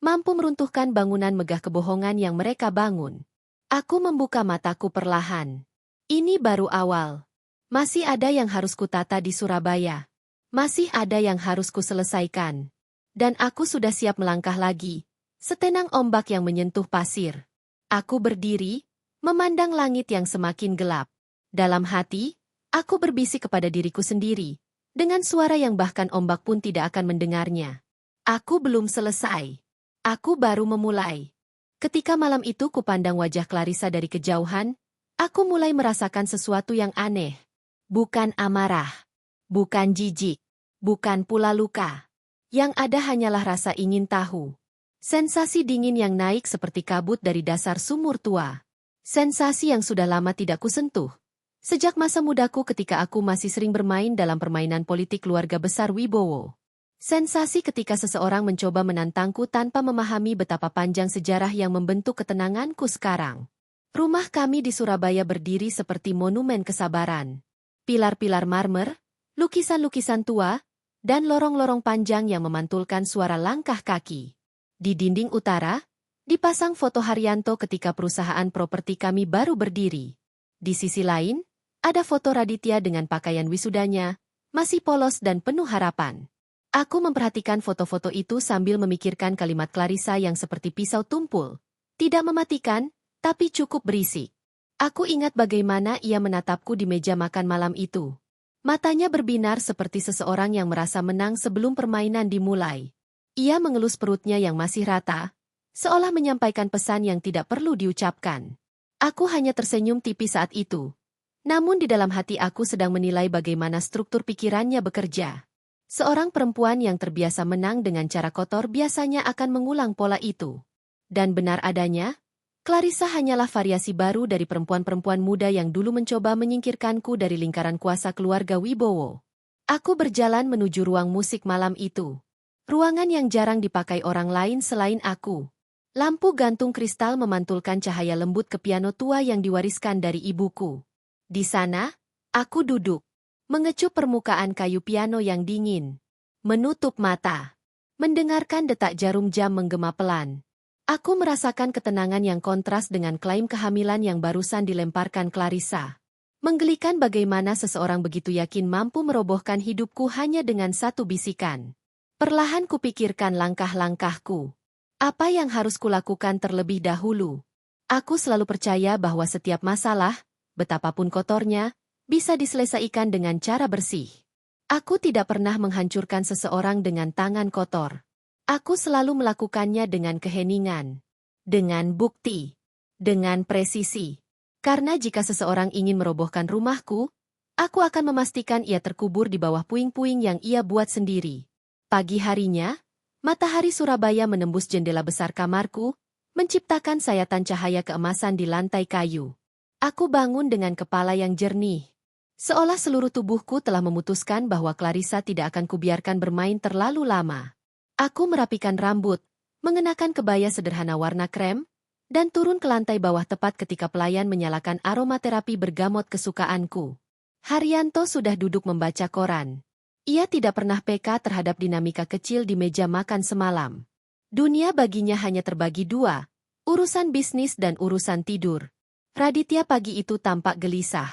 mampu meruntuhkan bangunan megah kebohongan yang mereka bangun. Aku membuka mataku perlahan. Ini baru awal. Masih ada yang harus kutata di Surabaya. Masih ada yang harus kuselesaikan. Dan aku sudah siap melangkah lagi. Setenang ombak yang menyentuh pasir. Aku berdiri, memandang langit yang semakin gelap. Dalam hati, aku berbisik kepada diriku sendiri, dengan suara yang bahkan ombak pun tidak akan mendengarnya. Aku belum selesai. Aku baru memulai. Ketika malam itu kupandang wajah Clarissa dari kejauhan, aku mulai merasakan sesuatu yang aneh. Bukan amarah, bukan jijik, bukan pula luka. Yang ada hanyalah rasa ingin tahu. Sensasi dingin yang naik seperti kabut dari dasar sumur tua. Sensasi yang sudah lama tidak kusentuh. Sejak masa mudaku ketika aku masih sering bermain dalam permainan politik keluarga besar Wibowo. Sensasi ketika seseorang mencoba menantangku tanpa memahami betapa panjang sejarah yang membentuk ketenanganku sekarang. Rumah kami di Surabaya berdiri seperti monumen kesabaran. Pilar-pilar marmer, lukisan-lukisan tua, dan lorong-lorong panjang yang memantulkan suara langkah kaki. Di dinding utara, dipasang foto Haryanto ketika perusahaan properti kami baru berdiri. Di sisi lain, ada foto Raditya dengan pakaian wisudanya, masih polos dan penuh harapan. Aku memperhatikan foto-foto itu sambil memikirkan kalimat Clarissa yang seperti pisau tumpul. Tidak mematikan, tapi cukup berisik. Aku ingat bagaimana ia menatapku di meja makan malam itu. Matanya berbinar seperti seseorang yang merasa menang sebelum permainan dimulai. Ia mengelus perutnya yang masih rata, seolah menyampaikan pesan yang tidak perlu diucapkan. Aku hanya tersenyum tipis saat itu. Namun di dalam hati aku sedang menilai bagaimana struktur pikirannya bekerja. Seorang perempuan yang terbiasa menang dengan cara kotor biasanya akan mengulang pola itu. Dan benar adanya, Clarissa hanyalah variasi baru dari perempuan-perempuan muda yang dulu mencoba menyingkirkanku dari lingkaran kuasa keluarga Wibowo. Aku berjalan menuju ruang musik malam itu. Ruangan yang jarang dipakai orang lain selain aku. Lampu gantung kristal memantulkan cahaya lembut ke piano tua yang diwariskan dari ibuku. Di sana, aku duduk, mengecup permukaan kayu piano yang dingin. Menutup mata, mendengarkan detak jarum jam menggema pelan. Aku merasakan ketenangan yang kontras dengan klaim kehamilan yang barusan dilemparkan Clarissa. Menggelikan bagaimana seseorang begitu yakin mampu merobohkan hidupku hanya dengan satu bisikan. Perlahan kupikirkan langkah-langkahku. Apa yang harus kulakukan terlebih dahulu? Aku selalu percaya bahwa setiap masalah, betapapun kotornya, bisa diselesaikan dengan cara bersih. Aku tidak pernah menghancurkan seseorang dengan tangan kotor. Aku selalu melakukannya dengan keheningan, dengan bukti, dengan presisi. Karena jika seseorang ingin merobohkan rumahku, aku akan memastikan ia terkubur di bawah puing-puing yang ia buat sendiri. Pagi harinya, matahari Surabaya menembus jendela besar kamarku, menciptakan sayatan cahaya keemasan di lantai kayu. Aku bangun dengan kepala yang jernih. Seolah seluruh tubuhku telah memutuskan bahwa Clarissa tidak akan kubiarkan bermain terlalu lama. Aku merapikan rambut, mengenakan kebaya sederhana warna krem, dan turun ke lantai bawah tepat ketika pelayan menyalakan aromaterapi bergamot kesukaanku. Haryanto sudah duduk membaca koran. Ia tidak pernah peka terhadap dinamika kecil di meja makan semalam. Dunia baginya hanya terbagi dua, urusan bisnis dan urusan tidur. Raditya pagi itu tampak gelisah.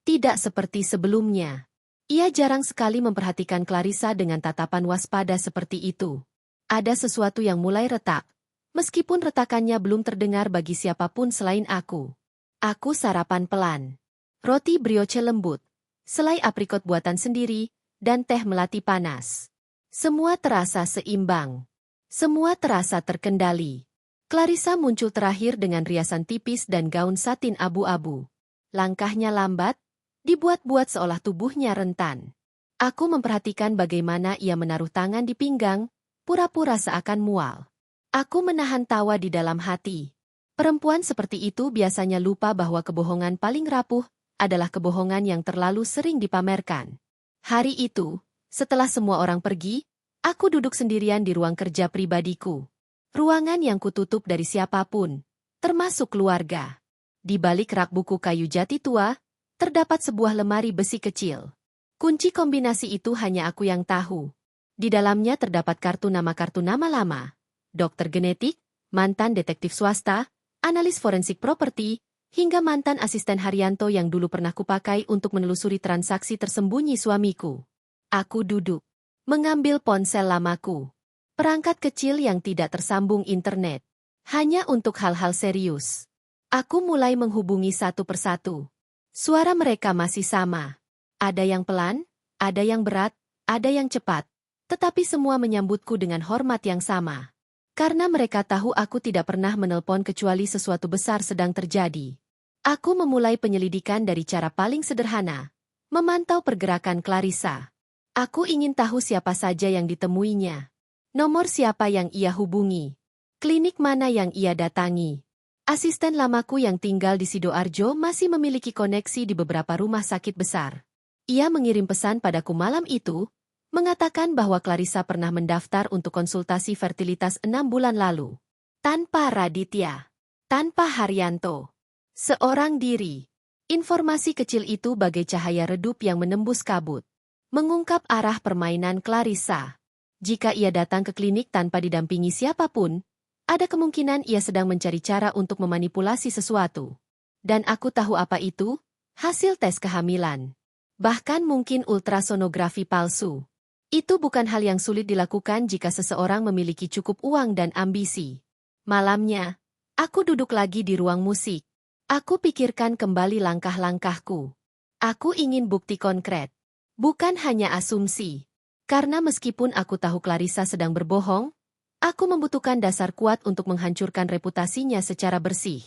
Tidak seperti sebelumnya. Ia jarang sekali memperhatikan Clarissa dengan tatapan waspada seperti itu. Ada sesuatu yang mulai retak, meskipun retakannya belum terdengar bagi siapapun selain aku. Aku sarapan pelan. Roti brioche lembut, selai aprikot buatan sendiri, dan teh melati panas. Semua terasa seimbang. Semua terasa terkendali. Clarissa muncul terakhir dengan riasan tipis dan gaun satin abu-abu. Langkahnya lambat, dibuat-buat seolah tubuhnya rentan. Aku memperhatikan bagaimana ia menaruh tangan di pinggang, pura-pura seakan mual. Aku menahan tawa di dalam hati. Perempuan seperti itu biasanya lupa bahwa kebohongan paling rapuh adalah kebohongan yang terlalu sering dipamerkan. Hari itu, setelah semua orang pergi, aku duduk sendirian di ruang kerja pribadiku. Ruangan yang kututup dari siapapun, termasuk keluarga. Di balik rak buku kayu jati tua, terdapat sebuah lemari besi kecil. Kunci kombinasi itu hanya aku yang tahu. Di dalamnya terdapat kartu nama lama. Dokter genetik, mantan detektif swasta, analis forensik properti, hingga mantan asisten Haryanto yang dulu pernah kupakai untuk menelusuri transaksi tersembunyi suamiku. Aku duduk, mengambil ponsel lamaku. Perangkat kecil yang tidak tersambung internet. Hanya untuk hal-hal serius. Aku mulai menghubungi satu persatu. Suara mereka masih sama. Ada yang pelan, ada yang berat, ada yang cepat. Tetapi semua menyambutku dengan hormat yang sama. Karena mereka tahu aku tidak pernah menelpon kecuali sesuatu besar sedang terjadi. Aku memulai penyelidikan dari cara paling sederhana. Memantau pergerakan Clarissa. Aku ingin tahu siapa saja yang ditemuinya. Nomor siapa yang ia hubungi. Klinik mana yang ia datangi. Asisten lamaku yang tinggal di Sidoarjo masih memiliki koneksi di beberapa rumah sakit besar. Ia mengirim pesan padaku malam itu, mengatakan bahwa Clarissa pernah mendaftar untuk konsultasi fertilitas 6 bulan lalu. Tanpa Raditya. Tanpa Haryanto. Seorang diri. Informasi kecil itu bagai cahaya redup yang menembus kabut. Mengungkap arah permainan Clarissa. Jika ia datang ke klinik tanpa didampingi siapapun, ada kemungkinan ia sedang mencari cara untuk memanipulasi sesuatu. Dan aku tahu apa itu, hasil tes kehamilan. Bahkan mungkin ultrasonografi palsu. Itu bukan hal yang sulit dilakukan jika seseorang memiliki cukup uang dan ambisi. Malamnya, aku duduk lagi di ruang musik. Aku pikirkan kembali langkah-langkahku. Aku ingin bukti konkret. Bukan hanya asumsi. Karena meskipun aku tahu Clarissa sedang berbohong, aku membutuhkan dasar kuat untuk menghancurkan reputasinya secara bersih.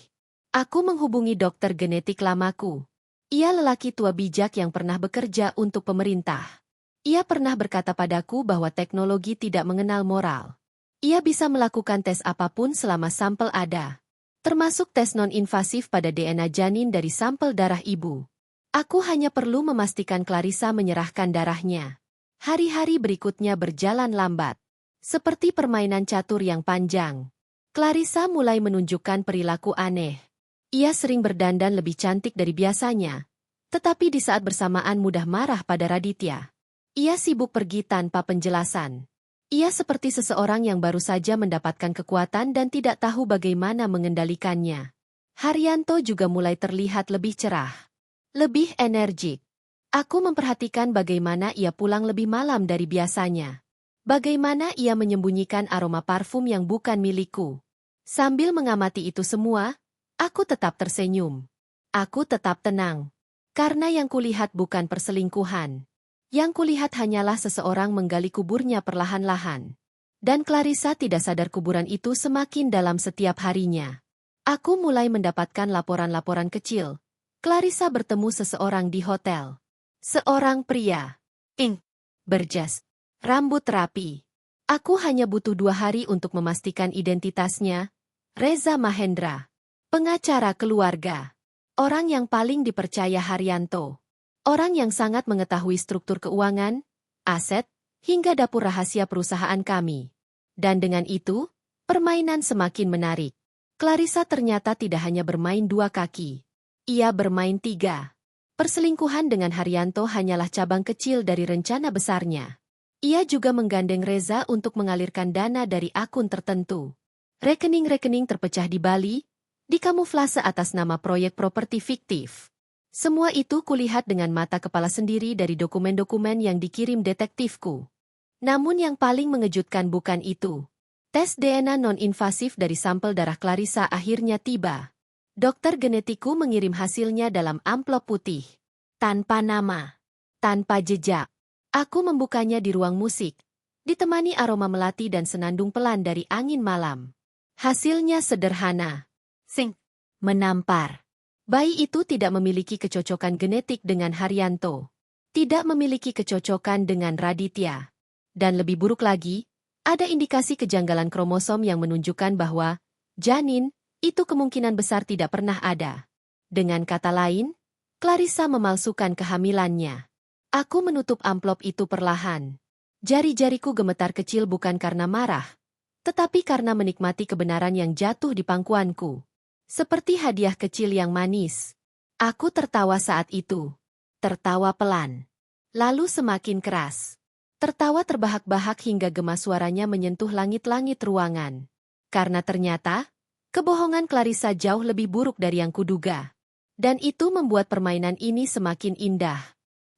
Aku menghubungi dokter genetik lamaku. Ia lelaki tua bijak yang pernah bekerja untuk pemerintah. Ia pernah berkata padaku bahwa teknologi tidak mengenal moral. Ia bisa melakukan tes apapun selama sampel ada. Termasuk tes non-invasif pada DNA janin dari sampel darah ibu. Aku hanya perlu memastikan Clarissa menyerahkan darahnya. Hari-hari berikutnya berjalan lambat. Seperti permainan catur yang panjang. Clarissa mulai menunjukkan perilaku aneh. Ia sering berdandan lebih cantik dari biasanya. Tetapi di saat bersamaan mudah marah pada Raditya. Ia sibuk pergi tanpa penjelasan. Ia seperti seseorang yang baru saja mendapatkan kekuatan dan tidak tahu bagaimana mengendalikannya. Haryanto juga mulai terlihat lebih cerah. Lebih energik. Aku memperhatikan bagaimana ia pulang lebih malam dari biasanya. Bagaimana ia menyembunyikan aroma parfum yang bukan milikku. Sambil mengamati itu semua, aku tetap tersenyum. Aku tetap tenang. Karena yang kulihat bukan perselingkuhan. Yang kulihat hanyalah seseorang menggali kuburnya perlahan-lahan. Dan Clarissa tidak sadar kuburan itu semakin dalam setiap harinya. Aku mulai mendapatkan laporan-laporan kecil. Clarissa bertemu seseorang di hotel. Seorang pria. Berjas. Rambut rapi. Aku hanya butuh 2 hari untuk memastikan identitasnya. Reza Mahendra. Pengacara keluarga. Orang yang paling dipercaya Haryanto. Orang yang sangat mengetahui struktur keuangan, aset, hingga dapur rahasia perusahaan kami. Dan dengan itu, permainan semakin menarik. Clarissa ternyata tidak hanya bermain 2 kaki. Ia bermain 3. Perselingkuhan dengan Haryanto hanyalah cabang kecil dari rencana besarnya. Ia juga menggandeng Reza untuk mengalirkan dana dari akun tertentu. Rekening-rekening terpecah di Bali, dikamuflase atas nama proyek properti fiktif. Semua itu kulihat dengan mata kepala sendiri dari dokumen-dokumen yang dikirim detektifku. Namun yang paling mengejutkan bukan itu. Tes DNA non-invasif dari sampel darah Clarissa akhirnya tiba. Dokter genetiku mengirim hasilnya dalam amplop putih. Tanpa nama. Tanpa jejak. Aku membukanya di ruang musik, ditemani aroma melati dan senandung pelan dari angin malam. Hasilnya sederhana. Sing. Menampar. Bayi itu tidak memiliki kecocokan genetik dengan Haryanto. Tidak memiliki kecocokan dengan Raditya. Dan lebih buruk lagi, ada indikasi kejanggalan kromosom yang menunjukkan bahwa janin itu kemungkinan besar tidak pernah ada. Dengan kata lain, Clarissa memalsukan kehamilannya. Aku menutup amplop itu perlahan. Jari-jariku gemetar kecil bukan karena marah, tetapi karena menikmati kebenaran yang jatuh di pangkuanku. Seperti hadiah kecil yang manis. Aku tertawa saat itu. Tertawa pelan. Lalu semakin keras. Tertawa terbahak-bahak hingga gema suaranya menyentuh langit-langit ruangan. Karena ternyata, kebohongan Clarissa jauh lebih buruk dari yang kuduga. Dan itu membuat permainan ini semakin indah.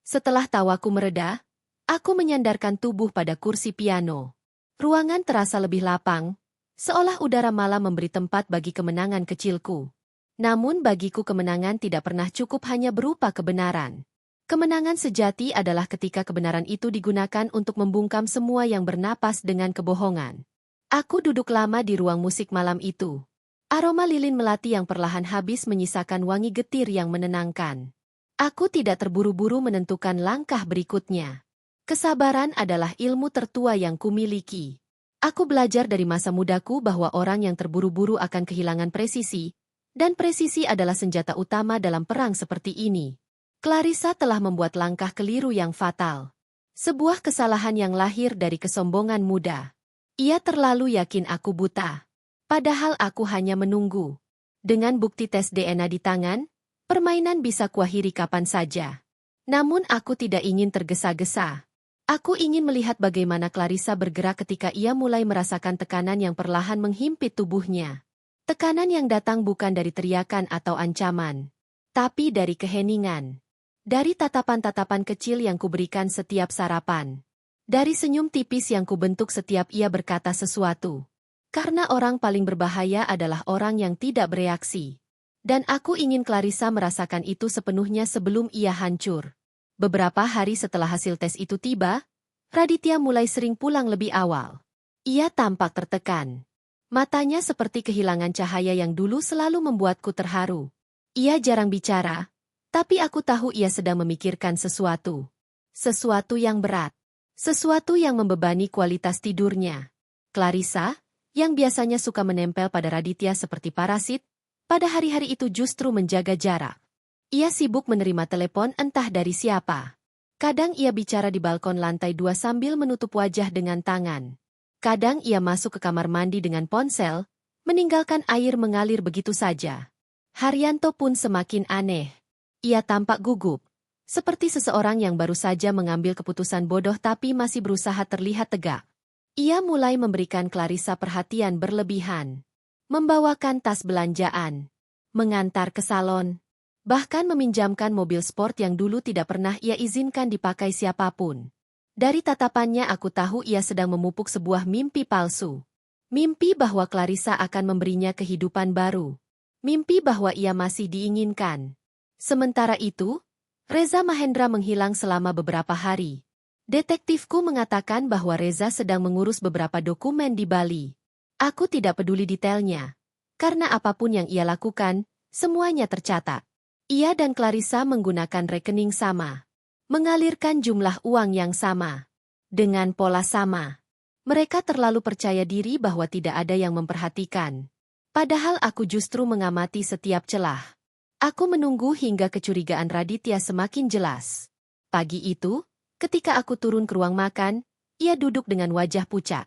Setelah tawaku mereda, aku menyandarkan tubuh pada kursi piano. Ruangan terasa lebih lapang, seolah udara malam memberi tempat bagi kemenangan kecilku. Namun bagiku kemenangan tidak pernah cukup hanya berupa kebenaran. Kemenangan sejati adalah ketika kebenaran itu digunakan untuk membungkam semua yang bernapas dengan kebohongan. Aku duduk lama di ruang musik malam itu. Aroma lilin melati yang perlahan habis menyisakan wangi getir yang menenangkan. Aku tidak terburu-buru menentukan langkah berikutnya. Kesabaran adalah ilmu tertua yang kumiliki. Aku belajar dari masa mudaku bahwa orang yang terburu-buru akan kehilangan presisi, dan presisi adalah senjata utama dalam perang seperti ini. Clarissa telah membuat langkah keliru yang fatal. Sebuah kesalahan yang lahir dari kesombongan muda. Ia terlalu yakin aku buta. Padahal aku hanya menunggu. Dengan bukti tes DNA di tangan, permainan bisa kuakhiri kapan saja. Namun aku tidak ingin tergesa-gesa. Aku ingin melihat bagaimana Clarissa bergerak ketika ia mulai merasakan tekanan yang perlahan menghimpit tubuhnya. Tekanan yang datang bukan dari teriakan atau ancaman, tapi dari keheningan. Dari tatapan-tatapan kecil yang kuberikan setiap sarapan. Dari senyum tipis yang kubentuk setiap ia berkata sesuatu. Karena orang paling berbahaya adalah orang yang tidak bereaksi. Dan aku ingin Clarissa merasakan itu sepenuhnya sebelum ia hancur. Beberapa hari setelah hasil tes itu tiba, Raditya mulai sering pulang lebih awal. Ia tampak tertekan. Matanya seperti kehilangan cahaya yang dulu selalu membuatku terharu. Ia jarang bicara, tapi aku tahu ia sedang memikirkan sesuatu. Sesuatu yang berat. Sesuatu yang membebani kualitas tidurnya. Clarissa, yang biasanya suka menempel pada Raditya seperti parasit, pada hari-hari itu justru menjaga jarak. Ia sibuk menerima telepon entah dari siapa. Kadang ia bicara di balkon lantai 2 sambil menutup wajah dengan tangan. Kadang ia masuk ke kamar mandi dengan ponsel, meninggalkan air mengalir begitu saja. Haryanto pun semakin aneh. Ia tampak gugup, seperti seseorang yang baru saja mengambil keputusan bodoh tapi masih berusaha terlihat tegak. Ia mulai memberikan Clarissa perhatian berlebihan. Membawakan tas belanjaan. Mengantar ke salon. Bahkan meminjamkan mobil sport yang dulu tidak pernah ia izinkan dipakai siapapun. Dari tatapannya aku tahu ia sedang memupuk sebuah mimpi palsu. Mimpi bahwa Clarissa akan memberinya kehidupan baru. Mimpi bahwa ia masih diinginkan. Sementara itu, Reza Mahendra menghilang selama beberapa hari. Detektifku mengatakan bahwa Reza sedang mengurus beberapa dokumen di Bali. Aku tidak peduli detailnya. Karena apapun yang ia lakukan, semuanya tercatat. Ia dan Clarissa menggunakan rekening sama. Mengalirkan jumlah uang yang sama. Dengan pola sama. Mereka terlalu percaya diri bahwa tidak ada yang memperhatikan. Padahal aku justru mengamati setiap celah. Aku menunggu hingga kecurigaan Raditya semakin jelas. Pagi itu, ketika aku turun ke ruang makan, ia duduk dengan wajah pucat.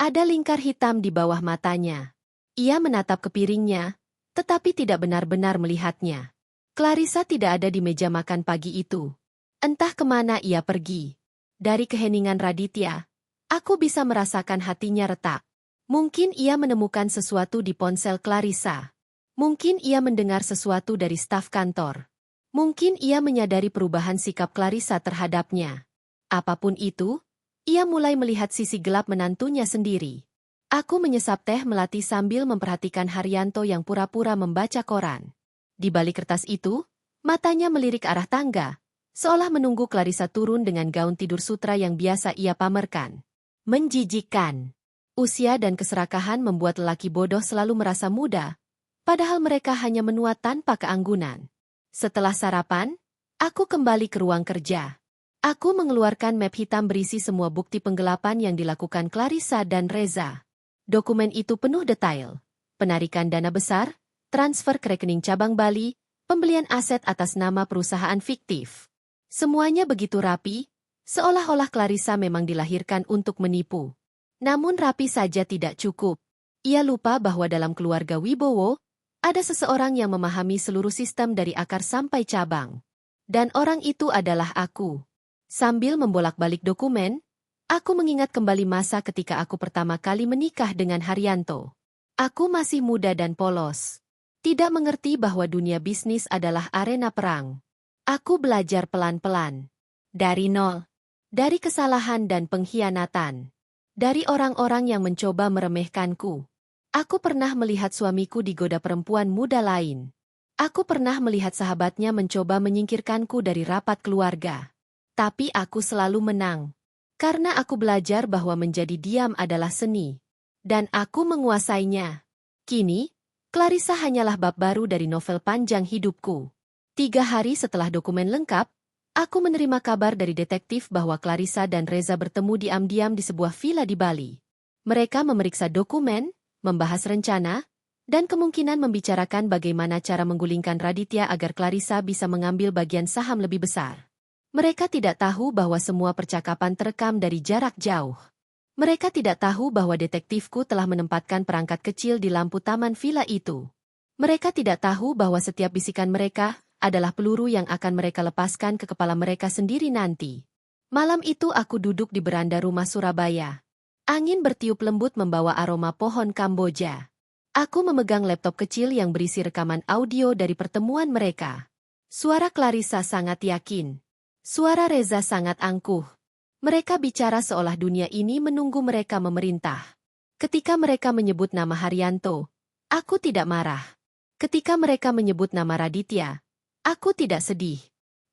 Ada lingkar hitam di bawah matanya. Ia menatap ke piringnya, tetapi tidak benar-benar melihatnya. Clarissa tidak ada di meja makan pagi itu. Entah kemana ia pergi. Dari keheningan Raditya, aku bisa merasakan hatinya retak. Mungkin ia menemukan sesuatu di ponsel Clarissa. Mungkin ia mendengar sesuatu dari staf kantor. Mungkin ia menyadari perubahan sikap Clarissa terhadapnya. Apapun itu, ia mulai melihat sisi gelap menantunya sendiri. Aku menyesap teh melati sambil memperhatikan Haryanto yang pura-pura membaca koran. Di balik kertas itu, matanya melirik arah tangga, seolah menunggu Clarissa turun dengan gaun tidur sutra yang biasa ia pamerkan. Menjijikkan. Usia dan keserakahan membuat lelaki bodoh selalu merasa muda, padahal mereka hanya menua tanpa keanggunan. Setelah sarapan, aku kembali ke ruang kerja. Aku mengeluarkan map hitam berisi semua bukti penggelapan yang dilakukan Clarissa dan Reza. Dokumen itu penuh detail. Penarikan dana besar, transfer ke rekening cabang Bali, pembelian aset atas nama perusahaan fiktif. Semuanya begitu rapi, seolah-olah Clarissa memang dilahirkan untuk menipu. Namun rapi saja tidak cukup. Ia lupa bahwa dalam keluarga Wibowo, ada seseorang yang memahami seluruh sistem dari akar sampai cabang. Dan orang itu adalah aku. Sambil membolak-balik dokumen, aku mengingat kembali masa ketika aku pertama kali menikah dengan Haryanto. Aku masih muda dan polos. Tidak mengerti bahwa dunia bisnis adalah arena perang. Aku belajar pelan-pelan. Dari nol. Dari kesalahan dan pengkhianatan. Dari orang-orang yang mencoba meremehkanku. Aku pernah melihat suamiku digoda perempuan muda lain. Aku pernah melihat sahabatnya mencoba menyingkirkanku dari rapat keluarga. Tapi aku selalu menang. Karena aku belajar bahwa menjadi diam adalah seni. Dan aku menguasainya. Kini, Clarissa hanyalah bab baru dari novel panjang hidupku. 3 hari setelah dokumen lengkap, aku menerima kabar dari detektif bahwa Clarissa dan Reza bertemu diam-diam di sebuah villa di Bali. Mereka memeriksa dokumen, membahas rencana, dan kemungkinan membicarakan bagaimana cara menggulingkan Raditya agar Clarissa bisa mengambil bagian saham lebih besar. Mereka tidak tahu bahwa semua percakapan terekam dari jarak jauh. Mereka tidak tahu bahwa detektifku telah menempatkan perangkat kecil di lampu taman villa itu. Mereka tidak tahu bahwa setiap bisikan mereka adalah peluru yang akan mereka lepaskan ke kepala mereka sendiri nanti. Malam itu aku duduk di beranda rumah Surabaya. Angin bertiup lembut membawa aroma pohon Kamboja. Aku memegang laptop kecil yang berisi rekaman audio dari pertemuan mereka. Suara Clarissa sangat yakin. Suara Reza sangat angkuh. Mereka bicara seolah dunia ini menunggu mereka memerintah. Ketika mereka menyebut nama Haryanto, aku tidak marah. Ketika mereka menyebut nama Raditya, aku tidak sedih.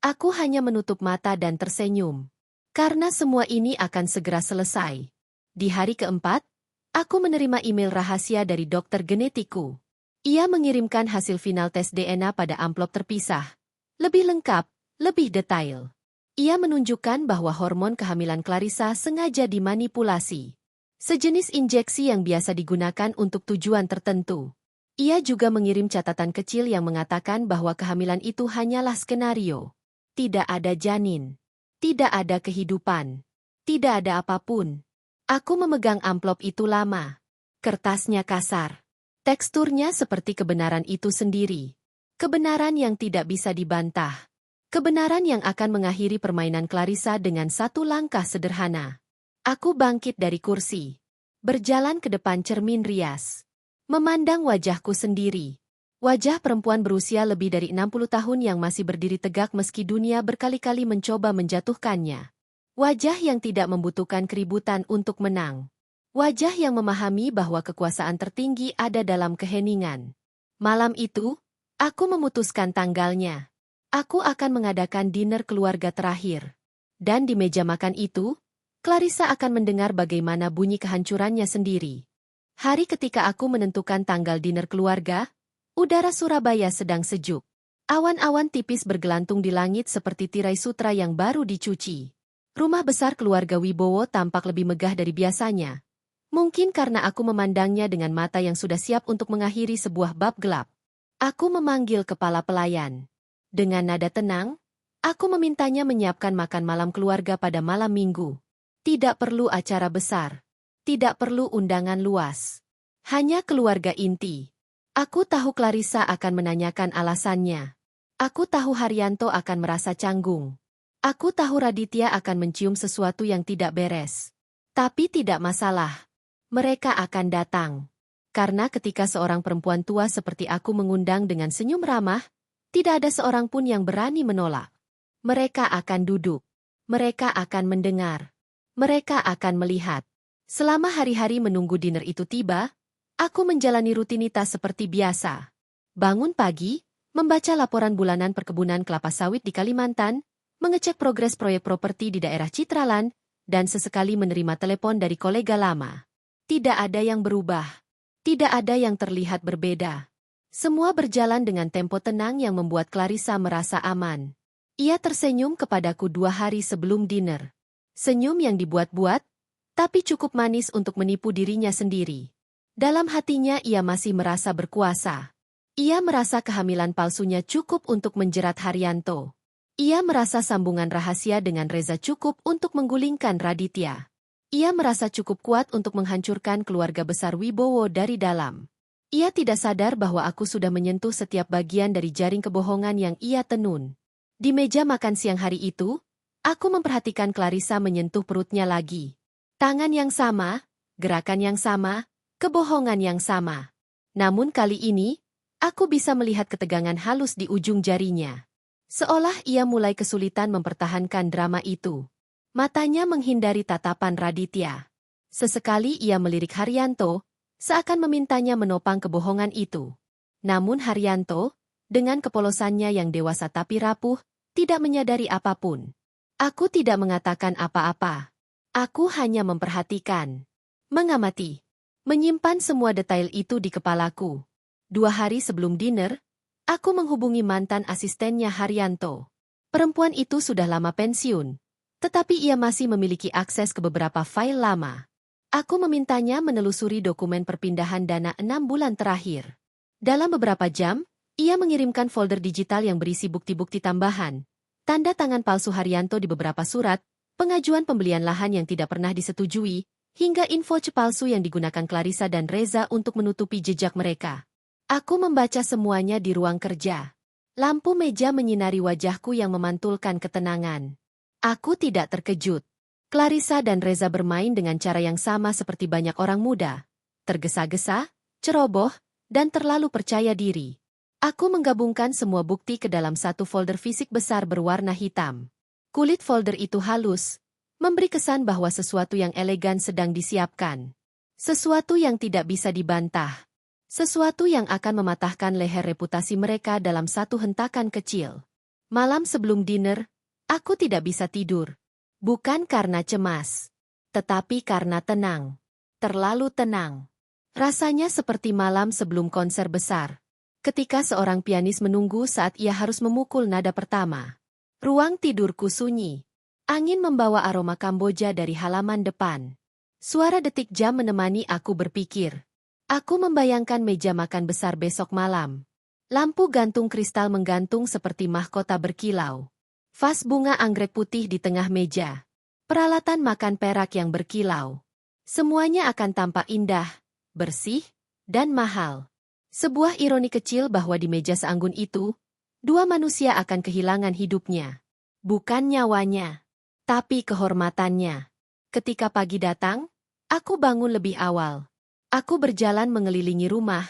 Aku hanya menutup mata dan tersenyum. Karena semua ini akan segera selesai. Di hari keempat, aku menerima email rahasia dari dokter genetiku. Ia mengirimkan hasil final tes DNA pada amplop terpisah. Lebih lengkap, lebih detail. Ia menunjukkan bahwa hormon kehamilan Clarissa sengaja dimanipulasi. Sejenis injeksi yang biasa digunakan untuk tujuan tertentu. Ia juga mengirim catatan kecil yang mengatakan bahwa kehamilan itu hanyalah skenario. Tidak ada janin. Tidak ada kehidupan. Tidak ada apapun. Aku memegang amplop itu lama. Kertasnya kasar. Teksturnya seperti kebenaran itu sendiri. Kebenaran yang tidak bisa dibantah. Kebenaran yang akan mengakhiri permainan Clarissa dengan satu langkah sederhana. Aku bangkit dari kursi. Berjalan ke depan cermin rias. Memandang wajahku sendiri. Wajah perempuan berusia lebih dari 60 tahun yang masih berdiri tegak meski dunia berkali-kali mencoba menjatuhkannya. Wajah yang tidak membutuhkan keributan untuk menang. Wajah yang memahami bahwa kekuasaan tertinggi ada dalam keheningan. Malam itu, aku memutuskan tanggalnya. Aku akan mengadakan dinner keluarga terakhir. Dan di meja makan itu, Clarissa akan mendengar bagaimana bunyi kehancurannya sendiri. Hari ketika aku menentukan tanggal dinner keluarga, udara Surabaya sedang sejuk. Awan-awan tipis bergelantung di langit seperti tirai sutra yang baru dicuci. Rumah besar keluarga Wibowo tampak lebih megah dari biasanya. Mungkin karena aku memandangnya dengan mata yang sudah siap untuk mengakhiri sebuah bab gelap. Aku memanggil kepala pelayan. Dengan nada tenang, aku memintanya menyiapkan makan malam keluarga pada malam Minggu. Tidak perlu acara besar. Tidak perlu undangan luas. Hanya keluarga inti. Aku tahu Clarissa akan menanyakan alasannya. Aku tahu Haryanto akan merasa canggung. Aku tahu Raditya akan mencium sesuatu yang tidak beres. Tapi tidak masalah. Mereka akan datang. Karena ketika seorang perempuan tua seperti aku mengundang dengan senyum ramah, tidak ada seorang pun yang berani menolak. Mereka akan duduk. Mereka akan mendengar. Mereka akan melihat. Selama hari-hari menunggu dinner itu tiba, aku menjalani rutinitas seperti biasa. Bangun pagi, membaca laporan bulanan perkebunan kelapa sawit di Kalimantan, mengecek progres proyek properti di daerah Citraland, dan sesekali menerima telepon dari kolega lama. Tidak ada yang berubah. Tidak ada yang terlihat berbeda. Semua berjalan dengan tempo tenang yang membuat Clarissa merasa aman. Ia tersenyum kepadaku 2 hari sebelum dinner. Senyum yang dibuat-buat, tapi cukup manis untuk menipu dirinya sendiri. Dalam hatinya ia masih merasa berkuasa. Ia merasa kehamilan palsunya cukup untuk menjerat Haryanto. Ia merasa sambungan rahasia dengan Reza cukup untuk menggulingkan Raditya. Ia merasa cukup kuat untuk menghancurkan keluarga besar Wibowo dari dalam. Ia tidak sadar bahwa aku sudah menyentuh setiap bagian dari jaring kebohongan yang ia tenun. Di meja makan siang hari itu, aku memperhatikan Clarissa menyentuh perutnya lagi. Tangan yang sama, gerakan yang sama, kebohongan yang sama. Namun kali ini, aku bisa melihat ketegangan halus di ujung jarinya. Seolah ia mulai kesulitan mempertahankan drama itu. Matanya menghindari tatapan Raditya. Sesekali ia melirik Haryanto, seakan memintanya menopang kebohongan itu. Namun Haryanto, dengan kepolosannya yang dewasa tapi rapuh, tidak menyadari apapun. Aku tidak mengatakan apa-apa. Aku hanya memperhatikan. Mengamati. Menyimpan semua detail itu di kepalaku. 2 hari sebelum dinner, aku menghubungi mantan asistennya Haryanto. Perempuan itu sudah lama pensiun. Tetapi ia masih memiliki akses ke beberapa fail lama. Aku memintanya menelusuri dokumen perpindahan dana 6 bulan terakhir. Dalam beberapa jam, ia mengirimkan folder digital yang berisi bukti-bukti tambahan, tanda tangan palsu Haryanto di beberapa surat, pengajuan pembelian lahan yang tidak pernah disetujui, hingga info palsu yang digunakan Clarissa dan Reza untuk menutupi jejak mereka. Aku membaca semuanya di ruang kerja. Lampu meja menyinari wajahku yang memantulkan ketenangan. Aku tidak terkejut. Clarissa dan Reza bermain dengan cara yang sama seperti banyak orang muda. Tergesa-gesa, ceroboh, dan terlalu percaya diri. Aku menggabungkan semua bukti ke dalam satu folder fisik besar berwarna hitam. Kulit folder itu halus, memberi kesan bahwa sesuatu yang elegan sedang disiapkan. Sesuatu yang tidak bisa dibantah. Sesuatu yang akan mematahkan leher reputasi mereka dalam satu hentakan kecil. Malam sebelum dinner, aku tidak bisa tidur. Bukan karena cemas, tetapi karena tenang. Terlalu tenang. Rasanya seperti malam sebelum konser besar. Ketika seorang pianis menunggu saat ia harus memukul nada pertama. Ruang tidurku sunyi. Angin membawa aroma Kamboja dari halaman depan. Suara detik jam menemani aku berpikir. Aku membayangkan meja makan besar besok malam. Lampu gantung kristal menggantung seperti mahkota berkilau. Vas bunga anggrek putih di tengah meja. Peralatan makan perak yang berkilau. Semuanya akan tampak indah, bersih, dan mahal. Sebuah ironi kecil bahwa di meja seanggun itu, 2 manusia akan kehilangan hidupnya. Bukan nyawanya, tapi kehormatannya. Ketika pagi datang, aku bangun lebih awal. Aku berjalan mengelilingi rumah,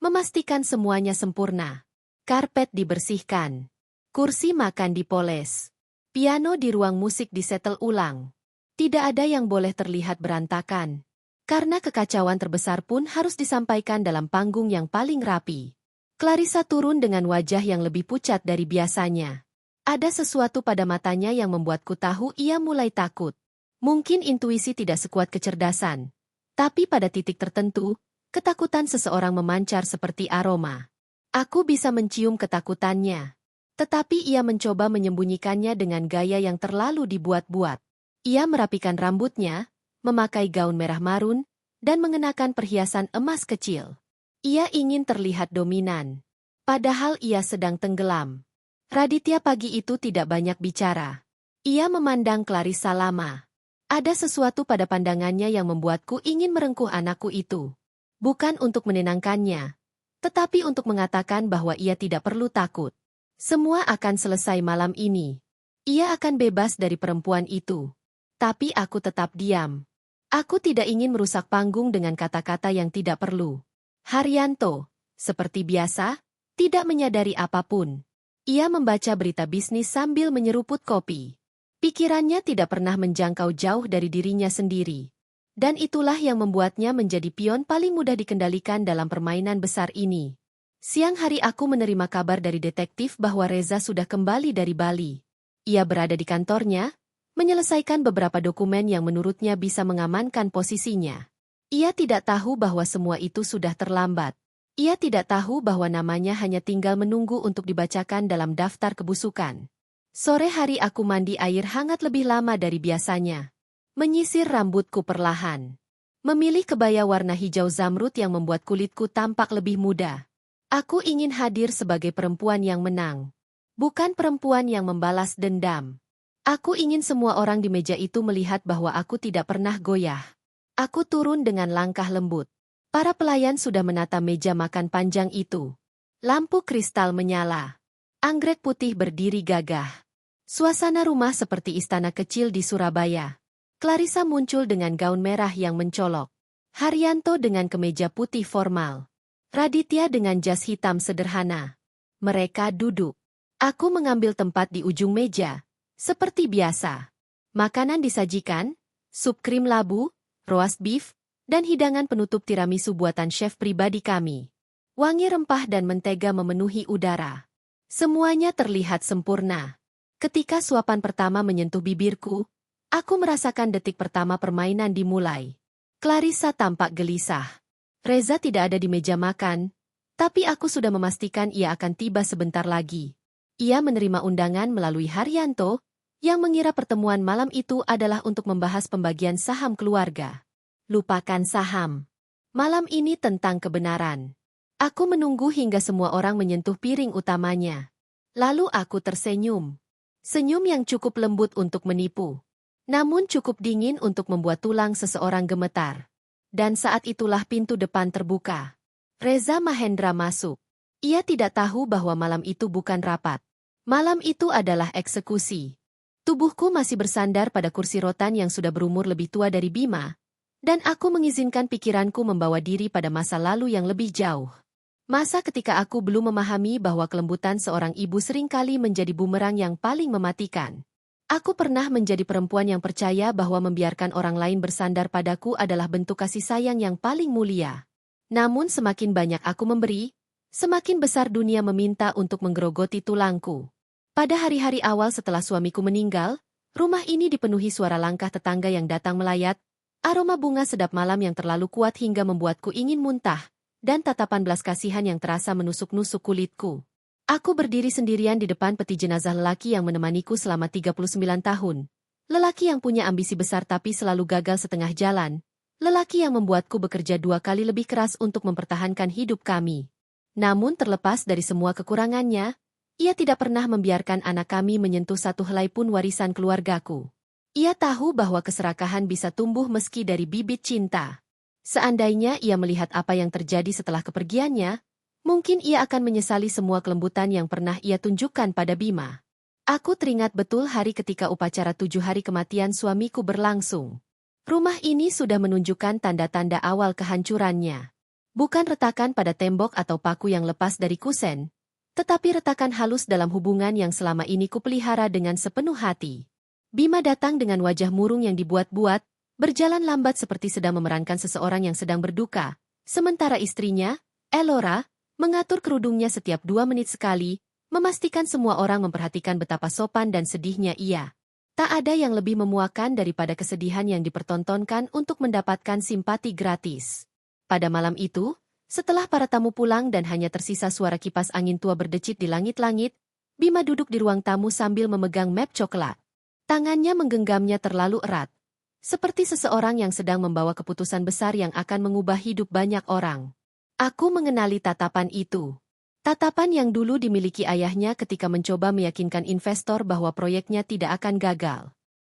memastikan semuanya sempurna. Karpet dibersihkan. Kursi makan dipoles. Piano di ruang musik disetel ulang. Tidak ada yang boleh terlihat berantakan. Karena kekacauan terbesar pun harus disampaikan dalam panggung yang paling rapi. Clarissa turun dengan wajah yang lebih pucat dari biasanya. Ada sesuatu pada matanya yang membuatku tahu ia mulai takut. Mungkin intuisi tidak sekuat kecerdasan. Tapi pada titik tertentu, ketakutan seseorang memancar seperti aroma. Aku bisa mencium ketakutannya. Tetapi ia mencoba menyembunyikannya dengan gaya yang terlalu dibuat-buat. Ia merapikan rambutnya, memakai gaun merah marun, dan mengenakan perhiasan emas kecil. Ia ingin terlihat dominan. Padahal ia sedang tenggelam. Raditya pagi itu tidak banyak bicara. Ia memandang Clarissa lama. Ada sesuatu pada pandangannya yang membuatku ingin merengkuh anakku itu. Bukan untuk menenangkannya, tetapi untuk mengatakan bahwa ia tidak perlu takut. Semua akan selesai malam ini. Ia akan bebas dari perempuan itu. Tapi aku tetap diam. Aku tidak ingin merusak panggung dengan kata-kata yang tidak perlu. Haryanto, seperti biasa, tidak menyadari apapun. Ia membaca berita bisnis sambil menyeruput kopi. Pikirannya tidak pernah menjangkau jauh dari dirinya sendiri. Dan itulah yang membuatnya menjadi pion paling mudah dikendalikan dalam permainan besar ini. Siang hari aku menerima kabar dari detektif bahwa Reza sudah kembali dari Bali. Ia berada di kantornya, menyelesaikan beberapa dokumen yang menurutnya bisa mengamankan posisinya. Ia tidak tahu bahwa semua itu sudah terlambat. Ia tidak tahu bahwa namanya hanya tinggal menunggu untuk dibacakan dalam daftar kebusukan. Sore hari aku mandi air hangat lebih lama dari biasanya. Menyisir rambutku perlahan. Memilih kebaya warna hijau zamrud yang membuat kulitku tampak lebih muda. Aku ingin hadir sebagai perempuan yang menang. Bukan perempuan yang membalas dendam. Aku ingin semua orang di meja itu melihat bahwa aku tidak pernah goyah. Aku turun dengan langkah lembut. Para pelayan sudah menata meja makan panjang itu. Lampu kristal menyala. Anggrek putih berdiri gagah. Suasana rumah seperti istana kecil di Surabaya. Clarissa muncul dengan gaun merah yang mencolok. Haryanto dengan kemeja putih formal. Raditya dengan jas hitam sederhana. Mereka duduk. Aku mengambil tempat di ujung meja. Seperti biasa. Makanan disajikan, sup krim labu, roast beef, dan hidangan penutup tiramisu buatan chef pribadi kami. Wangi rempah dan mentega memenuhi udara. Semuanya terlihat sempurna. Ketika suapan pertama menyentuh bibirku, aku merasakan detik pertama permainan dimulai. Clarissa tampak gelisah. Reza tidak ada di meja makan, tapi aku sudah memastikan ia akan tiba sebentar lagi. Ia menerima undangan melalui Haryanto, yang mengira pertemuan malam itu adalah untuk membahas pembagian saham keluarga. Lupakan saham. Malam ini tentang kebenaran. Aku menunggu hingga semua orang menyentuh piring utamanya. Lalu aku tersenyum. Senyum yang cukup lembut untuk menipu. Namun cukup dingin untuk membuat tulang seseorang gemetar. Dan saat itulah pintu depan terbuka. Reza Mahendra masuk. Ia tidak tahu bahwa malam itu bukan rapat. Malam itu adalah eksekusi. Tubuhku masih bersandar pada kursi rotan yang sudah berumur lebih tua dari Bima, dan aku mengizinkan pikiranku membawa diri pada masa lalu yang lebih jauh. Masa ketika aku belum memahami bahwa kelembutan seorang ibu seringkali menjadi bumerang yang paling mematikan. Aku pernah menjadi perempuan yang percaya bahwa membiarkan orang lain bersandar padaku adalah bentuk kasih sayang yang paling mulia. Namun semakin banyak aku memberi, semakin besar dunia meminta untuk menggerogoti tulangku. Pada hari-hari awal setelah suamiku meninggal, rumah ini dipenuhi suara langkah tetangga yang datang melayat, aroma bunga sedap malam yang terlalu kuat hingga membuatku ingin muntah, dan tatapan belas kasihan yang terasa menusuk-nusuk kulitku. Aku berdiri sendirian di depan peti jenazah lelaki yang menemaniku selama 39 tahun. Lelaki yang punya ambisi besar tapi selalu gagal setengah jalan. Lelaki yang membuatku bekerja 2 kali lebih keras untuk mempertahankan hidup kami. Namun terlepas dari semua kekurangannya, ia tidak pernah membiarkan anak kami menyentuh satu helai pun warisan keluargaku. Ia tahu bahwa keserakahan bisa tumbuh meski dari bibit cinta. Seandainya ia melihat apa yang terjadi setelah kepergiannya, mungkin ia akan menyesali semua kelembutan yang pernah ia tunjukkan pada Bima. Aku teringat betul hari ketika upacara 7 hari kematian suamiku berlangsung. Rumah ini sudah menunjukkan tanda-tanda awal kehancurannya. Bukan retakan pada tembok atau paku yang lepas dari kusen, tetapi retakan halus dalam hubungan yang selama ini kupelihara dengan sepenuh hati. Bima datang dengan wajah murung yang dibuat-buat, berjalan lambat seperti sedang memerankan seseorang yang sedang berduka, sementara istrinya, Elora, mengatur kerudungnya setiap 2 menit sekali, memastikan semua orang memperhatikan betapa sopan dan sedihnya ia. Tak ada yang lebih memuakan daripada kesedihan yang dipertontonkan untuk mendapatkan simpati gratis. Pada malam itu, setelah para tamu pulang dan hanya tersisa suara kipas angin tua berdecit di langit-langit, Bima duduk di ruang tamu sambil memegang map coklat. Tangannya menggenggamnya terlalu erat. Seperti seseorang yang sedang membawa keputusan besar yang akan mengubah hidup banyak orang. Aku mengenali tatapan itu. Tatapan yang dulu dimiliki ayahnya ketika mencoba meyakinkan investor bahwa proyeknya tidak akan gagal.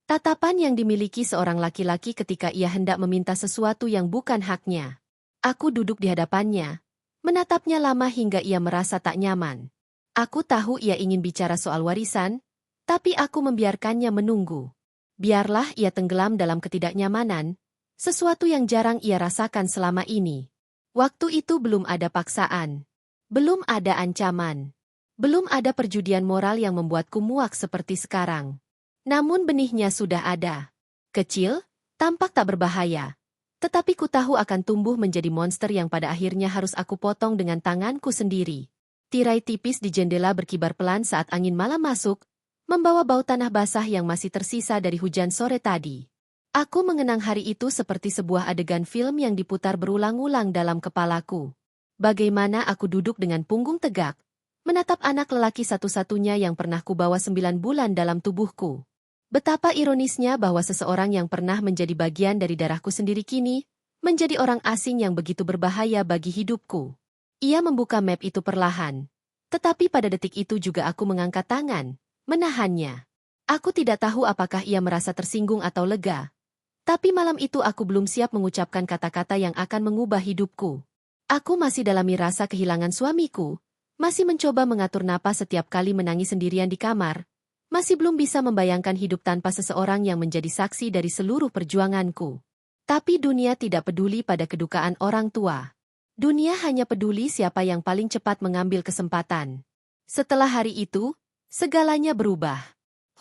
Tatapan yang dimiliki seorang laki-laki ketika ia hendak meminta sesuatu yang bukan haknya. Aku duduk di hadapannya, menatapnya lama hingga ia merasa tak nyaman. Aku tahu ia ingin bicara soal warisan, Tapi aku membiarkannya menunggu. Biarlah ia tenggelam dalam ketidaknyamanan, sesuatu yang jarang ia rasakan selama ini. Waktu itu belum ada paksaan. Belum ada ancaman. Belum ada perjudian moral yang membuatku muak seperti sekarang. Namun benihnya sudah ada. Kecil, tampak tak berbahaya. Tetapi ku tahu akan tumbuh menjadi monster yang pada akhirnya harus aku potong dengan tanganku sendiri. Tirai tipis di jendela berkibar pelan saat angin malam masuk, membawa bau tanah basah yang masih tersisa dari hujan sore tadi. Aku mengenang hari itu seperti sebuah adegan film yang diputar berulang-ulang dalam kepalaku. Bagaimana aku duduk dengan punggung tegak, menatap anak lelaki satu-satunya yang pernah kubawa 9 bulan dalam tubuhku. Betapa ironisnya bahwa seseorang yang pernah menjadi bagian dari darahku sendiri kini, menjadi orang asing yang begitu berbahaya bagi hidupku. Ia membuka map itu perlahan. Tetapi pada detik itu juga aku mengangkat tangan, menahannya. Aku tidak tahu apakah ia merasa tersinggung atau lega. Tapi malam itu aku belum siap mengucapkan kata-kata yang akan mengubah hidupku. Aku masih dalami rasa kehilangan suamiku, masih mencoba mengatur napas setiap kali menangis sendirian di kamar, masih belum bisa membayangkan hidup tanpa seseorang yang menjadi saksi dari seluruh perjuanganku. Tapi dunia tidak peduli pada kedukaan orang tua. Dunia hanya peduli siapa yang paling cepat mengambil kesempatan. Setelah hari itu, segalanya berubah.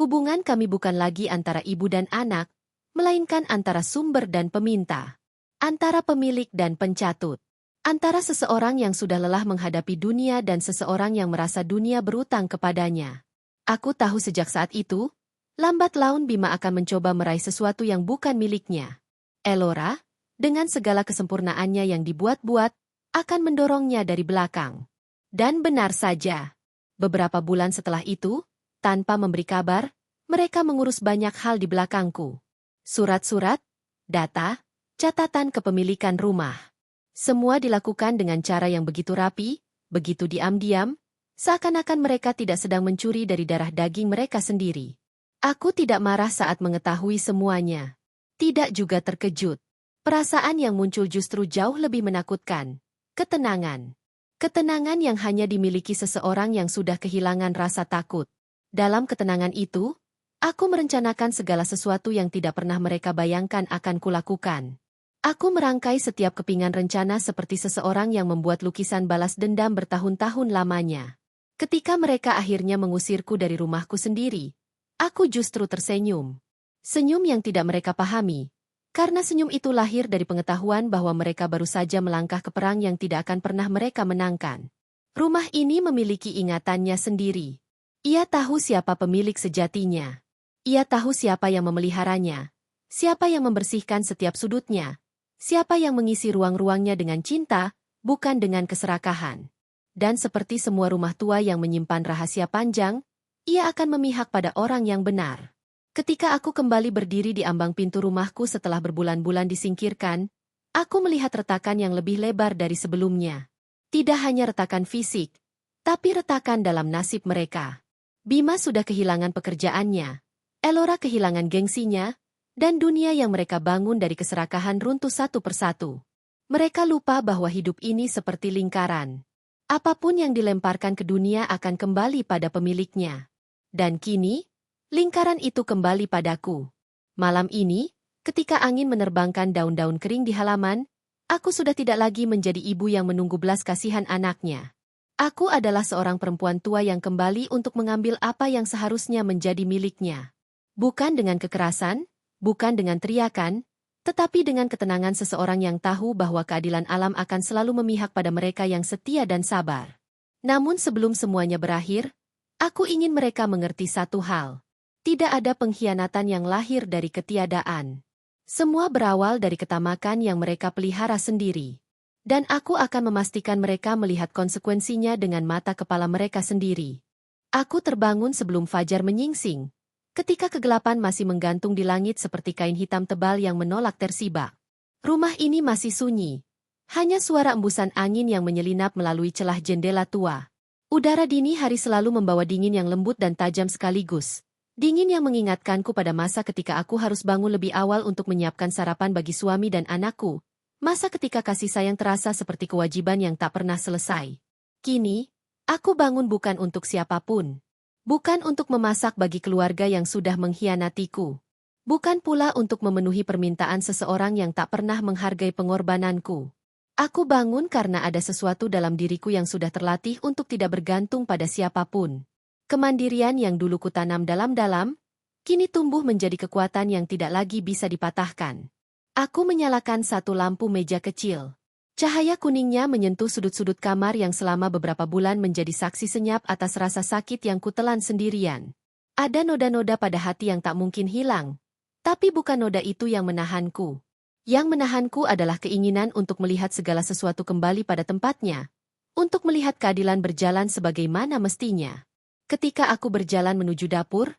Hubungan kami bukan lagi antara ibu dan anak, melainkan antara sumber dan peminta. Antara pemilik dan pencatut. Antara seseorang yang sudah lelah menghadapi dunia dan seseorang yang merasa dunia berutang kepadanya. Aku tahu sejak saat itu, lambat laun Bima akan mencoba meraih sesuatu yang bukan miliknya. Elora, dengan segala kesempurnaannya yang dibuat-buat, akan mendorongnya dari belakang. Dan benar saja. Beberapa bulan setelah itu, tanpa memberi kabar, mereka mengurus banyak hal di belakangku. Surat-surat, data, catatan kepemilikan rumah. Semua dilakukan dengan cara yang begitu rapi, begitu diam-diam, seakan-akan mereka tidak sedang mencuri dari darah daging mereka sendiri. Aku tidak marah saat mengetahui semuanya. Tidak juga terkejut. Perasaan yang muncul justru jauh lebih menakutkan. Ketenangan. Ketenangan yang hanya dimiliki seseorang yang sudah kehilangan rasa takut. Dalam ketenangan itu, aku merencanakan segala sesuatu yang tidak pernah mereka bayangkan akan kulakukan. Aku merangkai setiap kepingan rencana seperti seseorang yang membuat lukisan balas dendam bertahun-tahun lamanya. Ketika mereka akhirnya mengusirku dari rumahku sendiri, aku justru tersenyum. Senyum yang tidak mereka pahami, karena senyum itu lahir dari pengetahuan bahwa mereka baru saja melangkah ke perang yang tidak akan pernah mereka menangkan. Rumah ini memiliki ingatannya sendiri. Ia tahu siapa pemilik sejatinya. Ia tahu siapa yang memeliharanya, siapa yang membersihkan setiap sudutnya, siapa yang mengisi ruang-ruangnya dengan cinta, bukan dengan keserakahan. Dan seperti semua rumah tua yang menyimpan rahasia panjang, ia akan memihak pada orang yang benar. Ketika aku kembali berdiri di ambang pintu rumahku setelah berbulan-bulan disingkirkan, aku melihat retakan yang lebih lebar dari sebelumnya. Tidak hanya retakan fisik, tapi retakan dalam nasib mereka. Bima sudah kehilangan pekerjaannya, Elora kehilangan gengsinya, dan dunia yang mereka bangun dari keserakahan runtuh satu persatu. Mereka lupa bahwa hidup ini seperti lingkaran. Apapun yang dilemparkan ke dunia akan kembali pada pemiliknya. Dan kini, lingkaran itu kembali padaku. Malam ini, ketika angin menerbangkan daun-daun kering di halaman, aku sudah tidak lagi menjadi ibu yang menunggu belas kasihan anaknya. Aku adalah seorang perempuan tua yang kembali untuk mengambil apa yang seharusnya menjadi miliknya. Bukan dengan kekerasan, bukan dengan teriakan, tetapi dengan ketenangan seseorang yang tahu bahwa keadilan alam akan selalu memihak pada mereka yang setia dan sabar. Namun sebelum semuanya berakhir, aku ingin mereka mengerti satu hal. Tidak ada pengkhianatan yang lahir dari ketiadaan. Semua berawal dari ketamakan yang mereka pelihara sendiri. Dan aku akan memastikan mereka melihat konsekuensinya dengan mata kepala mereka sendiri. Aku terbangun sebelum fajar menyingsing. Ketika kegelapan masih menggantung di langit seperti kain hitam tebal yang menolak tersibak. Rumah ini masih sunyi. Hanya suara embusan angin yang menyelinap melalui celah jendela tua. Udara dini hari selalu membawa dingin yang lembut dan tajam sekaligus. Dingin yang mengingatkanku pada masa ketika aku harus bangun lebih awal untuk menyiapkan sarapan bagi suami dan anakku. Masa ketika kasih sayang terasa seperti kewajiban yang tak pernah selesai. Kini, aku bangun bukan untuk siapapun. Bukan untuk memasak bagi keluarga yang sudah mengkhianatiku. Bukan pula untuk memenuhi permintaan seseorang yang tak pernah menghargai pengorbananku. Aku bangun karena ada sesuatu dalam diriku yang sudah terlatih untuk tidak bergantung pada siapapun. Kemandirian yang dulu kutanam dalam-dalam, kini tumbuh menjadi kekuatan yang tidak lagi bisa dipatahkan. Aku menyalakan satu lampu meja kecil. Cahaya kuningnya menyentuh sudut-sudut kamar yang selama beberapa bulan menjadi saksi senyap atas rasa sakit yang kutelan sendirian. Ada noda-noda pada hati yang tak mungkin hilang. Tapi bukan noda itu yang menahanku. Yang menahanku adalah keinginan untuk melihat segala sesuatu kembali pada tempatnya. Untuk melihat keadilan berjalan sebagaimana mestinya. Ketika aku berjalan menuju dapur,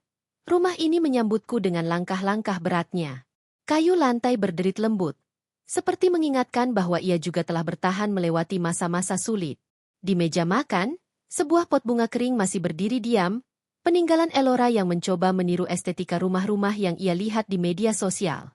rumah ini menyambutku dengan langkah-langkah beratnya. Kayu lantai berderit lembut. Seperti mengingatkan bahwa ia juga telah bertahan melewati masa-masa sulit. Di meja makan, sebuah pot bunga kering masih berdiri diam, peninggalan Elora yang mencoba meniru estetika rumah-rumah yang ia lihat di media sosial.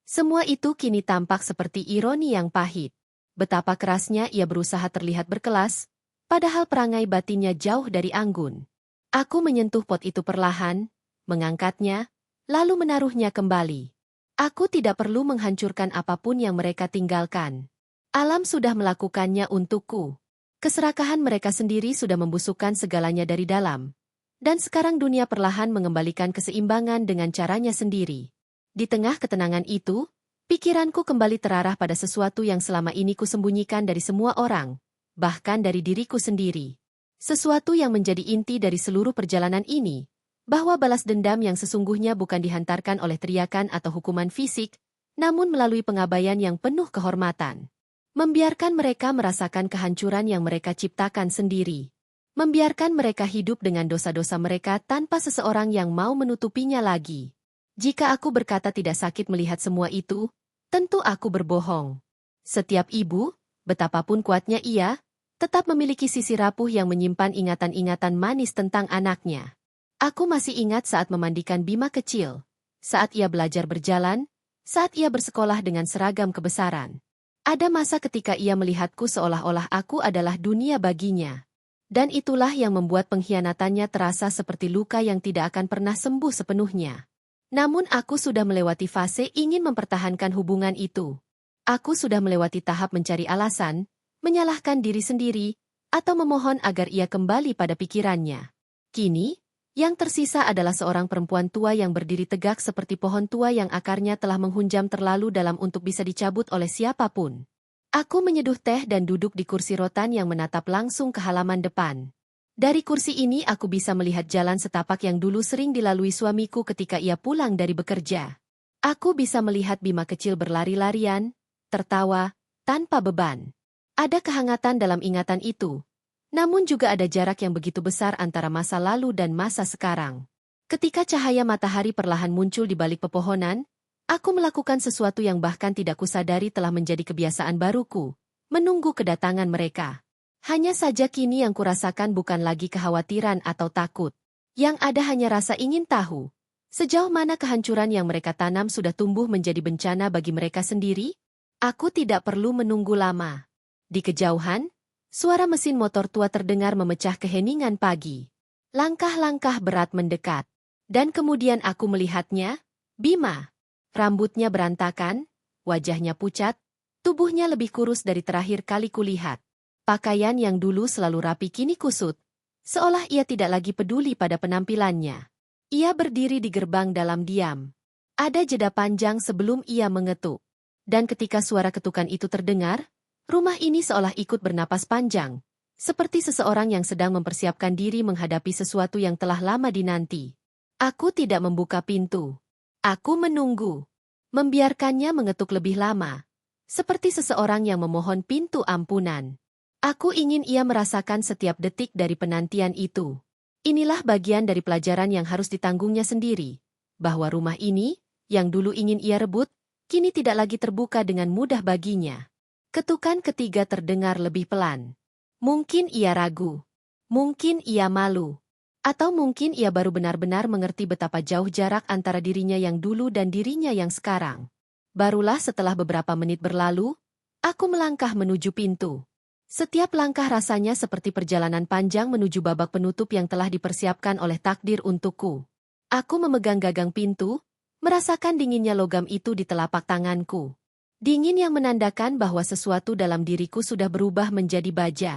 Semua itu kini tampak seperti ironi yang pahit. Betapa kerasnya ia berusaha terlihat berkelas, padahal perangai batinnya jauh dari anggun. Aku menyentuh pot itu perlahan, mengangkatnya, lalu menaruhnya kembali. Aku tidak perlu menghancurkan apapun yang mereka tinggalkan. Alam sudah melakukannya untukku. Keserakahan mereka sendiri sudah membusukkan segalanya dari dalam. Dan sekarang dunia perlahan mengembalikan keseimbangan dengan caranya sendiri. Di tengah ketenangan itu, pikiranku kembali terarah pada sesuatu yang selama ini kusembunyikan dari semua orang, bahkan dari diriku sendiri. Sesuatu yang menjadi inti dari seluruh perjalanan ini, bahwa balas dendam yang sesungguhnya bukan dihantarkan oleh teriakan atau hukuman fisik, namun melalui pengabaian yang penuh kehormatan. Membiarkan mereka merasakan kehancuran yang mereka ciptakan sendiri. Membiarkan mereka hidup dengan dosa-dosa mereka tanpa seseorang yang mau menutupinya lagi. Jika aku berkata tidak sakit melihat semua itu, tentu aku berbohong. Setiap ibu, betapapun kuatnya ia, tetap memiliki sisi rapuh yang menyimpan ingatan-ingatan manis tentang anaknya. Aku masih ingat saat memandikan Bima kecil, saat ia belajar berjalan, saat ia bersekolah dengan seragam kebesaran. Ada masa ketika ia melihatku seolah-olah aku adalah dunia baginya. Dan itulah yang membuat pengkhianatannya terasa seperti luka yang tidak akan pernah sembuh sepenuhnya. Namun aku sudah melewati fase ingin mempertahankan hubungan itu. Aku sudah melewati tahap mencari alasan, menyalahkan diri sendiri, atau memohon agar ia kembali pada pikirannya. Kini, yang tersisa adalah seorang perempuan tua yang berdiri tegak seperti pohon tua yang akarnya telah menghunjam terlalu dalam untuk bisa dicabut oleh siapapun. Aku menyeduh teh dan duduk di kursi rotan yang menatap langsung ke halaman depan. Dari kursi ini aku bisa melihat jalan setapak yang dulu sering dilalui suamiku ketika ia pulang dari bekerja. Aku bisa melihat Bima kecil berlari-larian, tertawa, tanpa beban. Ada kehangatan dalam ingatan itu. Namun juga ada jarak yang begitu besar antara masa lalu dan masa sekarang. Ketika cahaya matahari perlahan muncul di balik pepohonan, aku melakukan sesuatu yang bahkan tidak kusadari telah menjadi kebiasaan baruku, menunggu kedatangan mereka. Hanya saja kini yang kurasakan bukan lagi kekhawatiran atau takut. Yang ada hanya rasa ingin tahu, sejauh mana kehancuran yang mereka tanam sudah tumbuh menjadi bencana bagi mereka sendiri? Aku tidak perlu menunggu lama. Di kejauhan, suara mesin motor tua terdengar memecah keheningan pagi. Langkah-langkah berat mendekat. Dan kemudian aku melihatnya, Bima. Rambutnya berantakan, wajahnya pucat, tubuhnya lebih kurus dari terakhir kali kulihat. Pakaian yang dulu selalu rapi kini kusut, seolah ia tidak lagi peduli pada penampilannya. Ia berdiri di gerbang dalam diam. Ada jeda panjang sebelum ia mengetuk. Dan ketika suara ketukan itu terdengar, rumah ini seolah ikut bernapas panjang, seperti seseorang yang sedang mempersiapkan diri menghadapi sesuatu yang telah lama dinanti. Aku tidak membuka pintu. Aku menunggu. Membiarkannya mengetuk lebih lama. Seperti seseorang yang memohon pintu ampunan. Aku ingin ia merasakan setiap detik dari penantian itu. Inilah bagian dari pelajaran yang harus ditanggungnya sendiri. Bahwa rumah ini, yang dulu ingin ia rebut, kini tidak lagi terbuka dengan mudah baginya. Ketukan ketiga terdengar lebih pelan. Mungkin ia ragu. Mungkin ia malu. Atau mungkin ia baru benar-benar mengerti betapa jauh jarak antara dirinya yang dulu dan dirinya yang sekarang. Barulah setelah beberapa menit berlalu, aku melangkah menuju pintu. Setiap langkah rasanya seperti perjalanan panjang menuju babak penutup yang telah dipersiapkan oleh takdir untukku. Aku memegang gagang pintu, merasakan dinginnya logam itu di telapak tanganku. Dingin yang menandakan bahwa sesuatu dalam diriku sudah berubah menjadi baja.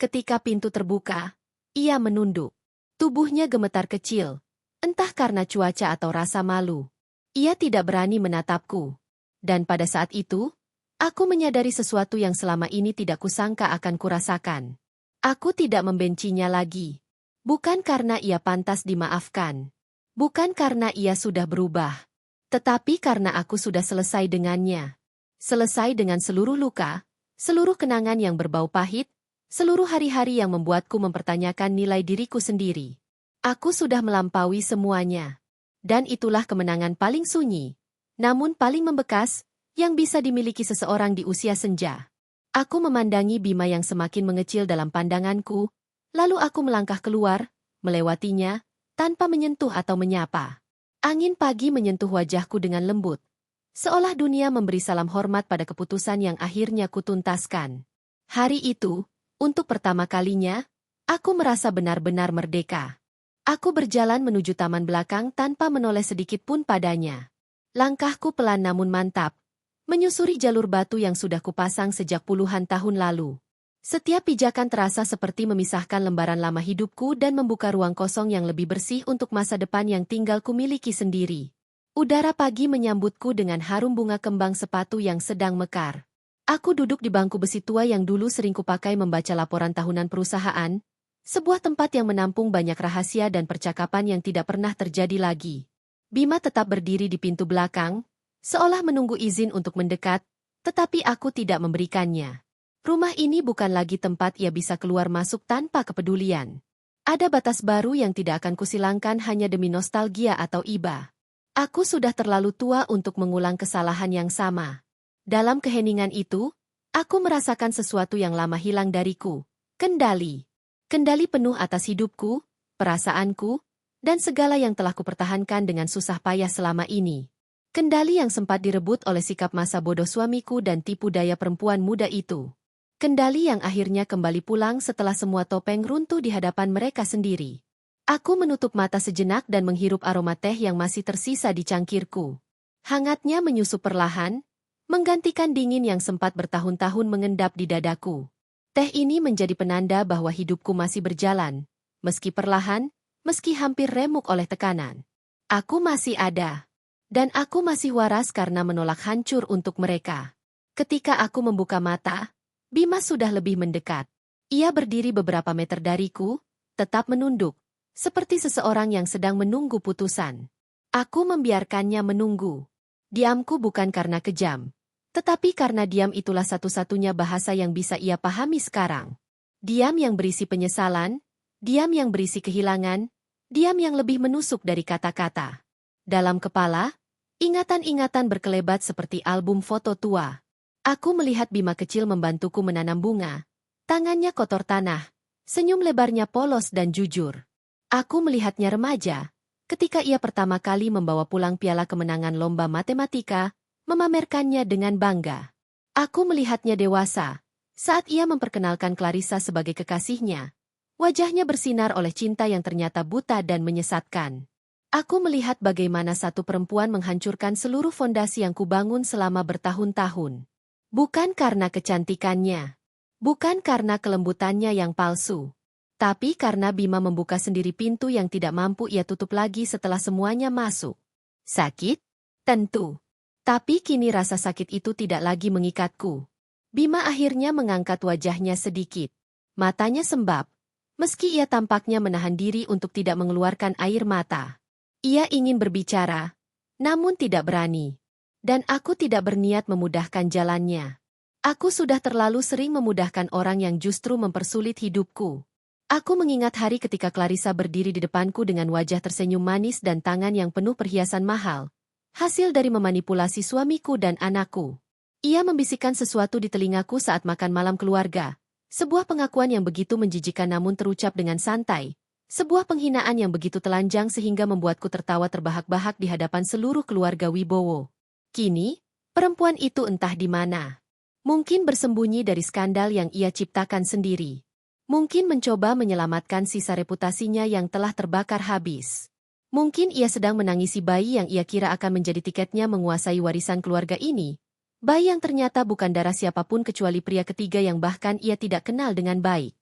Ketika pintu terbuka, ia menunduk. Tubuhnya gemetar kecil, entah karena cuaca atau rasa malu. Ia tidak berani menatapku. Dan pada saat itu, aku menyadari sesuatu yang selama ini tidak kusangka akan kurasakan. Aku tidak membencinya lagi. Bukan karena ia pantas dimaafkan. Bukan karena ia sudah berubah. Tetapi karena aku sudah selesai dengannya. Selesai dengan seluruh luka, seluruh kenangan yang berbau pahit, seluruh hari-hari yang membuatku mempertanyakan nilai diriku sendiri. Aku sudah melampaui semuanya. Dan itulah kemenangan paling sunyi, namun paling membekas, yang bisa dimiliki seseorang di usia senja. Aku memandangi Bima yang semakin mengecil dalam pandanganku, lalu aku melangkah keluar, melewatinya, tanpa menyentuh atau menyapa. Angin pagi menyentuh wajahku dengan lembut, seolah dunia memberi salam hormat pada keputusan yang akhirnya kutuntaskan. Hari itu, untuk pertama kalinya, aku merasa benar-benar merdeka. Aku berjalan menuju taman belakang tanpa menoleh sedikit pun padanya. Langkahku pelan namun mantap, menyusuri jalur batu yang sudah kupasang sejak puluhan tahun lalu. Setiap pijakan terasa seperti memisahkan lembaran lama hidupku dan membuka ruang kosong yang lebih bersih untuk masa depan yang tinggal kumiliki sendiri. Udara pagi menyambutku dengan harum bunga kembang sepatu yang sedang mekar. Aku duduk di bangku besi tua yang dulu sering kupakai membaca laporan tahunan perusahaan, sebuah tempat yang menampung banyak rahasia dan percakapan yang tidak pernah terjadi lagi. Bima tetap berdiri di pintu belakang, seolah menunggu izin untuk mendekat, tetapi aku tidak memberikannya. Rumah ini bukan lagi tempat ia bisa keluar masuk tanpa kepedulian. Ada batas baru yang tidak akan kusilangkan hanya demi nostalgia atau iba. Aku sudah terlalu tua untuk mengulang kesalahan yang sama. Dalam keheningan itu, aku merasakan sesuatu yang lama hilang dariku. Kendali. Kendali penuh atas hidupku, perasaanku, dan segala yang telah kupertahankan dengan susah payah selama ini. Kendali yang sempat direbut oleh sikap masa bodoh suamiku dan tipu daya perempuan muda itu. Kendali yang akhirnya kembali pulang setelah semua topeng runtuh di hadapan mereka sendiri. Aku menutup mata sejenak dan menghirup aroma teh yang masih tersisa di cangkirku. Hangatnya menyusup perlahan, menggantikan dingin yang sempat bertahun-tahun mengendap di dadaku. Teh ini menjadi penanda bahwa hidupku masih berjalan, meski perlahan, meski hampir remuk oleh tekanan. Aku masih ada. Dan aku masih waras karena menolak hancur untuk mereka. Ketika aku membuka mata, Bima sudah lebih mendekat. Ia berdiri beberapa meter dariku, tetap menunduk, seperti seseorang yang sedang menunggu putusan. Aku membiarkannya menunggu. Diamku bukan karena kejam, tetapi karena diam itulah satu-satunya bahasa yang bisa ia pahami sekarang. Diam yang berisi penyesalan, diam yang berisi kehilangan, diam yang lebih menusuk dari kata-kata. Dalam kepala, ingatan-ingatan berkelebat seperti album foto tua. Aku melihat Bima kecil membantuku menanam bunga. Tangannya kotor tanah, senyum lebarnya polos dan jujur. Aku melihatnya remaja, ketika ia pertama kali membawa pulang piala kemenangan lomba matematika, memamerkannya dengan bangga. Aku melihatnya dewasa, saat ia memperkenalkan Clarissa sebagai kekasihnya. Wajahnya bersinar oleh cinta yang ternyata buta dan menyesatkan. Aku melihat bagaimana satu perempuan menghancurkan seluruh fondasi yang kubangun selama bertahun-tahun. Bukan karena kecantikannya, bukan karena kelembutannya yang palsu, tapi karena Bima membuka sendiri pintu yang tidak mampu ia tutup lagi setelah semuanya masuk. Sakit? Tentu. Tapi kini rasa sakit itu tidak lagi mengikatku. Bima akhirnya mengangkat wajahnya sedikit. Matanya sembab, meski ia tampaknya menahan diri untuk tidak mengeluarkan air mata. Ia ingin berbicara, namun tidak berani. Dan aku tidak berniat memudahkan jalannya. Aku sudah terlalu sering memudahkan orang yang justru mempersulit hidupku. Aku mengingat hari ketika Clarissa berdiri di depanku dengan wajah tersenyum manis dan tangan yang penuh perhiasan mahal. Hasil dari memanipulasi suamiku dan anakku. Ia membisikkan sesuatu di telingaku saat makan malam keluarga. Sebuah pengakuan yang begitu menjijikan namun terucap dengan santai. Sebuah penghinaan yang begitu telanjang sehingga membuatku tertawa terbahak-bahak di hadapan seluruh keluarga Wibowo. Kini, perempuan itu entah di mana. Mungkin bersembunyi dari skandal yang ia ciptakan sendiri. Mungkin mencoba menyelamatkan sisa reputasinya yang telah terbakar habis. Mungkin ia sedang menangisi bayi yang ia kira akan menjadi tiketnya menguasai warisan keluarga ini. Bayi yang ternyata bukan darah siapapun kecuali pria ketiga yang bahkan ia tidak kenal dengan baik.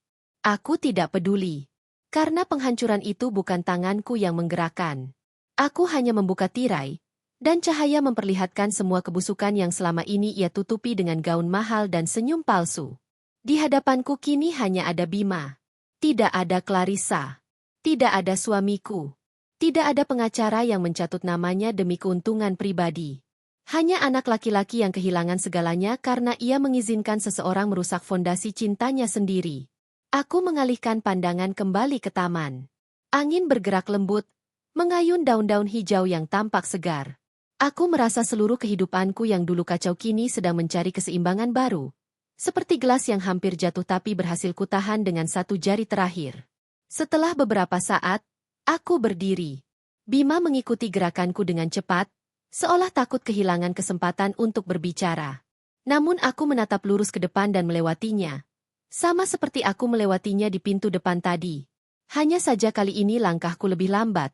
Aku tidak peduli. Karena penghancuran itu bukan tanganku yang menggerakkan. Aku hanya membuka tirai, dan cahaya memperlihatkan semua kebusukan yang selama ini ia tutupi dengan gaun mahal dan senyum palsu. Di hadapanku kini hanya ada Bima. Tidak ada Clarissa. Tidak ada suamiku. Tidak ada pengacara yang mencatut namanya demi keuntungan pribadi. Hanya anak laki-laki yang kehilangan segalanya karena ia mengizinkan seseorang merusak fondasi cintanya sendiri. Aku mengalihkan pandangan kembali ke taman. Angin bergerak lembut, mengayun daun-daun hijau yang tampak segar. Aku merasa seluruh kehidupanku yang dulu kacau kini sedang mencari keseimbangan baru. Seperti gelas yang hampir jatuh tapi berhasil kutahan dengan satu jari terakhir. Setelah beberapa saat, aku berdiri. Bima mengikuti gerakanku dengan cepat, seolah takut kehilangan kesempatan untuk berbicara. Namun aku menatap lurus ke depan dan melewatinya. Sama seperti aku melewatinya di pintu depan tadi. Hanya saja kali ini langkahku lebih lambat.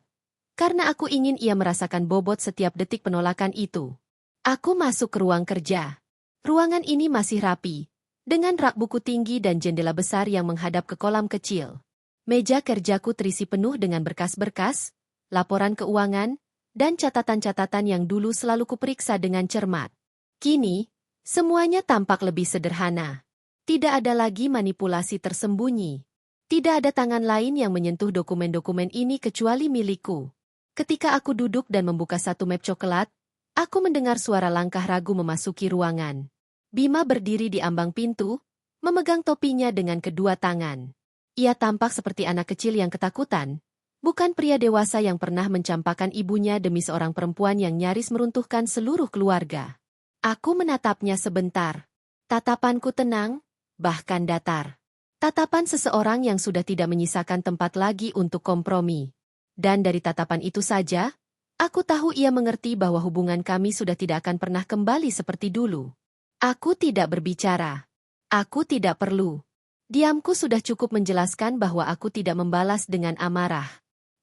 Karena aku ingin ia merasakan bobot setiap detik penolakan itu. Aku masuk ke ruang kerja. Ruangan ini masih rapi, dengan rak buku tinggi dan jendela besar yang menghadap ke kolam kecil. Meja kerjaku terisi penuh dengan berkas-berkas, laporan keuangan, dan catatan-catatan yang dulu selalu kuperiksa dengan cermat. Kini, semuanya tampak lebih sederhana. Tidak ada lagi manipulasi tersembunyi. Tidak ada tangan lain yang menyentuh dokumen-dokumen ini kecuali milikku. Ketika aku duduk dan membuka satu map coklat, aku mendengar suara langkah ragu memasuki ruangan. Bima berdiri di ambang pintu, memegang topinya dengan kedua tangan. Ia tampak seperti anak kecil yang ketakutan, bukan pria dewasa yang pernah mencampakkan ibunya demi seorang perempuan yang nyaris meruntuhkan seluruh keluarga. Aku menatapnya sebentar. Tatapanku tenang, bahkan datar. Tatapan seseorang yang sudah tidak menyisakan tempat lagi untuk kompromi. Dan dari tatapan itu saja, aku tahu ia mengerti bahwa hubungan kami sudah tidak akan pernah kembali seperti dulu. Aku tidak berbicara. Aku tidak perlu. Diamku sudah cukup menjelaskan bahwa aku tidak membalas dengan amarah.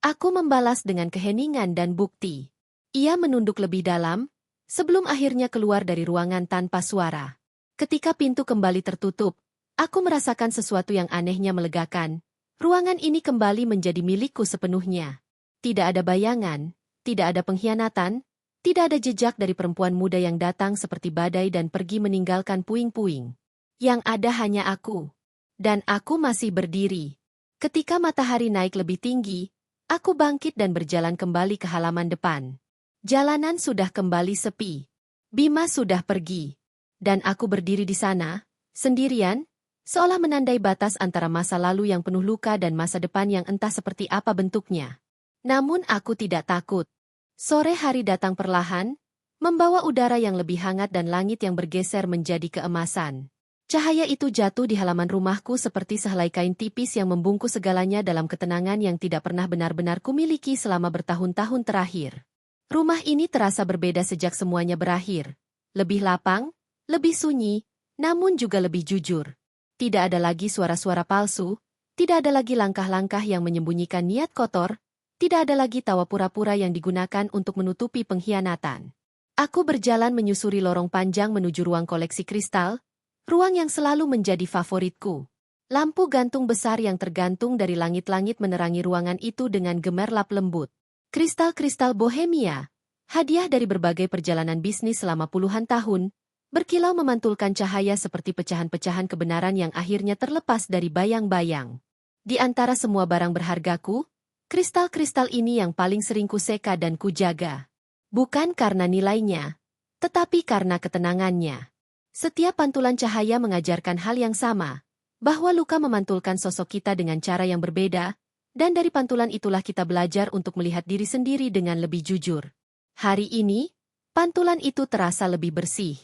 Aku membalas dengan keheningan dan bukti. Ia menunduk lebih dalam, sebelum akhirnya keluar dari ruangan tanpa suara. Ketika pintu kembali tertutup, aku merasakan sesuatu yang anehnya melegakan. Ruangan ini kembali menjadi milikku sepenuhnya. Tidak ada bayangan, tidak ada pengkhianatan, tidak ada jejak dari perempuan muda yang datang seperti badai dan pergi meninggalkan puing-puing. Yang ada hanya aku. Dan aku masih berdiri. Ketika matahari naik lebih tinggi, aku bangkit dan berjalan kembali ke halaman depan. Jalanan sudah kembali sepi. Bima sudah pergi. Dan aku berdiri di sana, sendirian, seolah menandai batas antara masa lalu yang penuh luka dan masa depan yang entah seperti apa bentuknya. Namun aku tidak takut. Sore hari datang perlahan, membawa udara yang lebih hangat dan langit yang bergeser menjadi keemasan. Cahaya itu jatuh di halaman rumahku seperti sehelai kain tipis yang membungkus segalanya dalam ketenangan yang tidak pernah benar-benar kumiliki selama bertahun-tahun terakhir. Rumah ini terasa berbeda sejak semuanya berakhir. Lebih lapang, lebih sunyi, namun juga lebih jujur. Tidak ada lagi suara-suara palsu, tidak ada lagi langkah-langkah yang menyembunyikan niat kotor, tidak ada lagi tawa pura-pura yang digunakan untuk menutupi pengkhianatan. Aku berjalan menyusuri lorong panjang menuju ruang koleksi kristal, ruang yang selalu menjadi favoritku. Lampu gantung besar yang tergantung dari langit-langit menerangi ruangan itu dengan gemerlap lembut. Kristal-kristal bohemia, hadiah dari berbagai perjalanan bisnis selama puluhan tahun, berkilau memantulkan cahaya seperti pecahan-pecahan kebenaran yang akhirnya terlepas dari bayang-bayang. Di antara semua barang berhargaku, kristal-kristal ini yang paling sering kuseka dan kujaga. Bukan karena nilainya, tetapi karena ketenangannya. Setiap pantulan cahaya mengajarkan hal yang sama, bahwa luka memantulkan sosok kita dengan cara yang berbeda, dan dari pantulan itulah kita belajar untuk melihat diri sendiri dengan lebih jujur. Hari ini, pantulan itu terasa lebih bersih.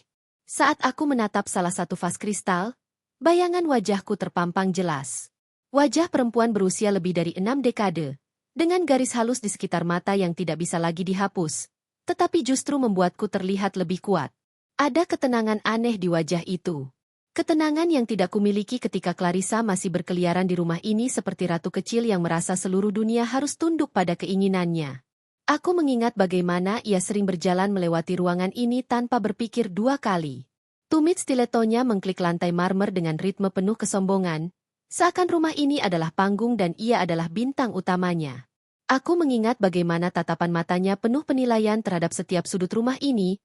Saat aku menatap salah satu vas kristal, bayangan wajahku terpampang jelas. Wajah perempuan berusia lebih dari 6 dekade, dengan garis halus di sekitar mata yang tidak bisa lagi dihapus, tetapi justru membuatku terlihat lebih kuat. Ada ketenangan aneh di wajah itu. Ketenangan yang tidak kumiliki ketika Clarissa masih berkeliaran di rumah ini seperti ratu kecil yang merasa seluruh dunia harus tunduk pada keinginannya. Aku mengingat bagaimana ia sering berjalan melewati ruangan ini tanpa berpikir dua kali. Tumit stilettonya mengklik lantai marmer dengan ritme penuh kesombongan, seakan rumah ini adalah panggung dan ia adalah bintang utamanya. Aku mengingat bagaimana tatapan matanya penuh penilaian terhadap setiap sudut rumah ini,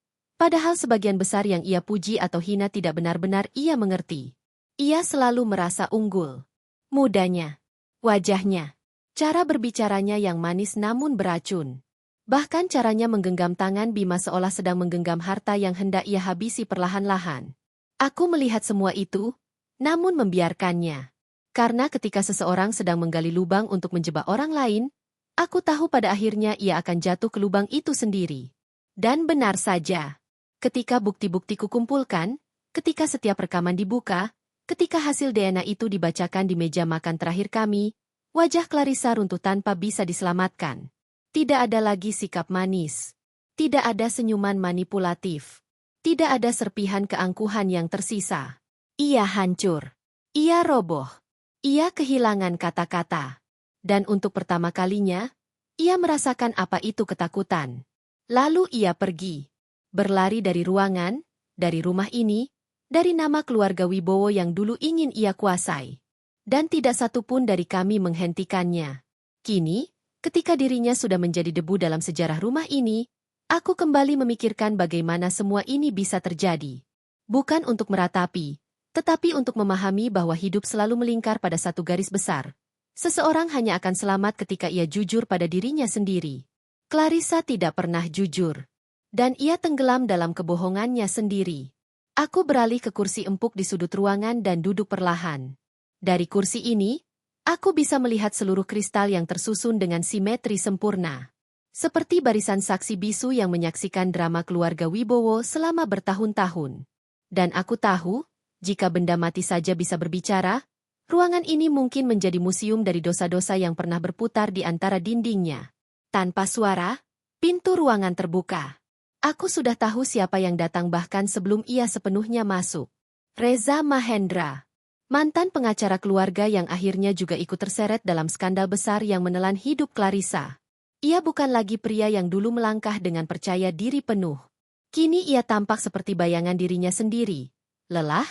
padahal sebagian besar yang ia puji atau hina tidak benar-benar ia mengerti. Ia selalu merasa unggul. Mudanya, wajahnya, cara berbicaranya yang manis namun beracun. Bahkan caranya menggenggam tangan Bima seolah sedang menggenggam harta yang hendak ia habisi perlahan-lahan. Aku melihat semua itu, namun membiarkannya. Karena ketika seseorang sedang menggali lubang untuk menjebak orang lain, aku tahu pada akhirnya ia akan jatuh ke lubang itu sendiri. Dan benar saja. Ketika bukti-bukti kukumpulkan, ketika setiap rekaman dibuka, ketika hasil DNA itu dibacakan di meja makan terakhir kami, wajah Clarissa runtuh tanpa bisa diselamatkan. Tidak ada lagi sikap manis. Tidak ada senyuman manipulatif. Tidak ada serpihan keangkuhan yang tersisa. Ia hancur. Ia roboh. Ia kehilangan kata-kata. Dan untuk pertama kalinya, ia merasakan apa itu ketakutan. Lalu ia pergi. Berlari dari ruangan, dari rumah ini, dari nama keluarga Wibowo yang dulu ingin ia kuasai. Dan tidak satu pun dari kami menghentikannya. Kini, ketika dirinya sudah menjadi debu dalam sejarah rumah ini, aku kembali memikirkan bagaimana semua ini bisa terjadi. Bukan untuk meratapi, tetapi untuk memahami bahwa hidup selalu melingkar pada satu garis besar. Seseorang hanya akan selamat ketika ia jujur pada dirinya sendiri. Clarissa tidak pernah jujur. Dan ia tenggelam dalam kebohongannya sendiri. Aku beralih ke kursi empuk di sudut ruangan dan duduk perlahan. Dari kursi ini, aku bisa melihat seluruh kristal yang tersusun dengan simetri sempurna. Seperti barisan saksi bisu yang menyaksikan drama keluarga Wibowo selama bertahun-tahun. Dan aku tahu, jika benda mati saja bisa berbicara, ruangan ini mungkin menjadi museum dari dosa-dosa yang pernah berputar di antara dindingnya. Tanpa suara, pintu ruangan terbuka. Aku sudah tahu siapa yang datang bahkan sebelum ia sepenuhnya masuk. Reza Mahendra. Mantan pengacara keluarga yang akhirnya juga ikut terseret dalam skandal besar yang menelan hidup Clarissa. Ia bukan lagi pria yang dulu melangkah dengan percaya diri penuh. Kini ia tampak seperti bayangan dirinya sendiri. Lelah,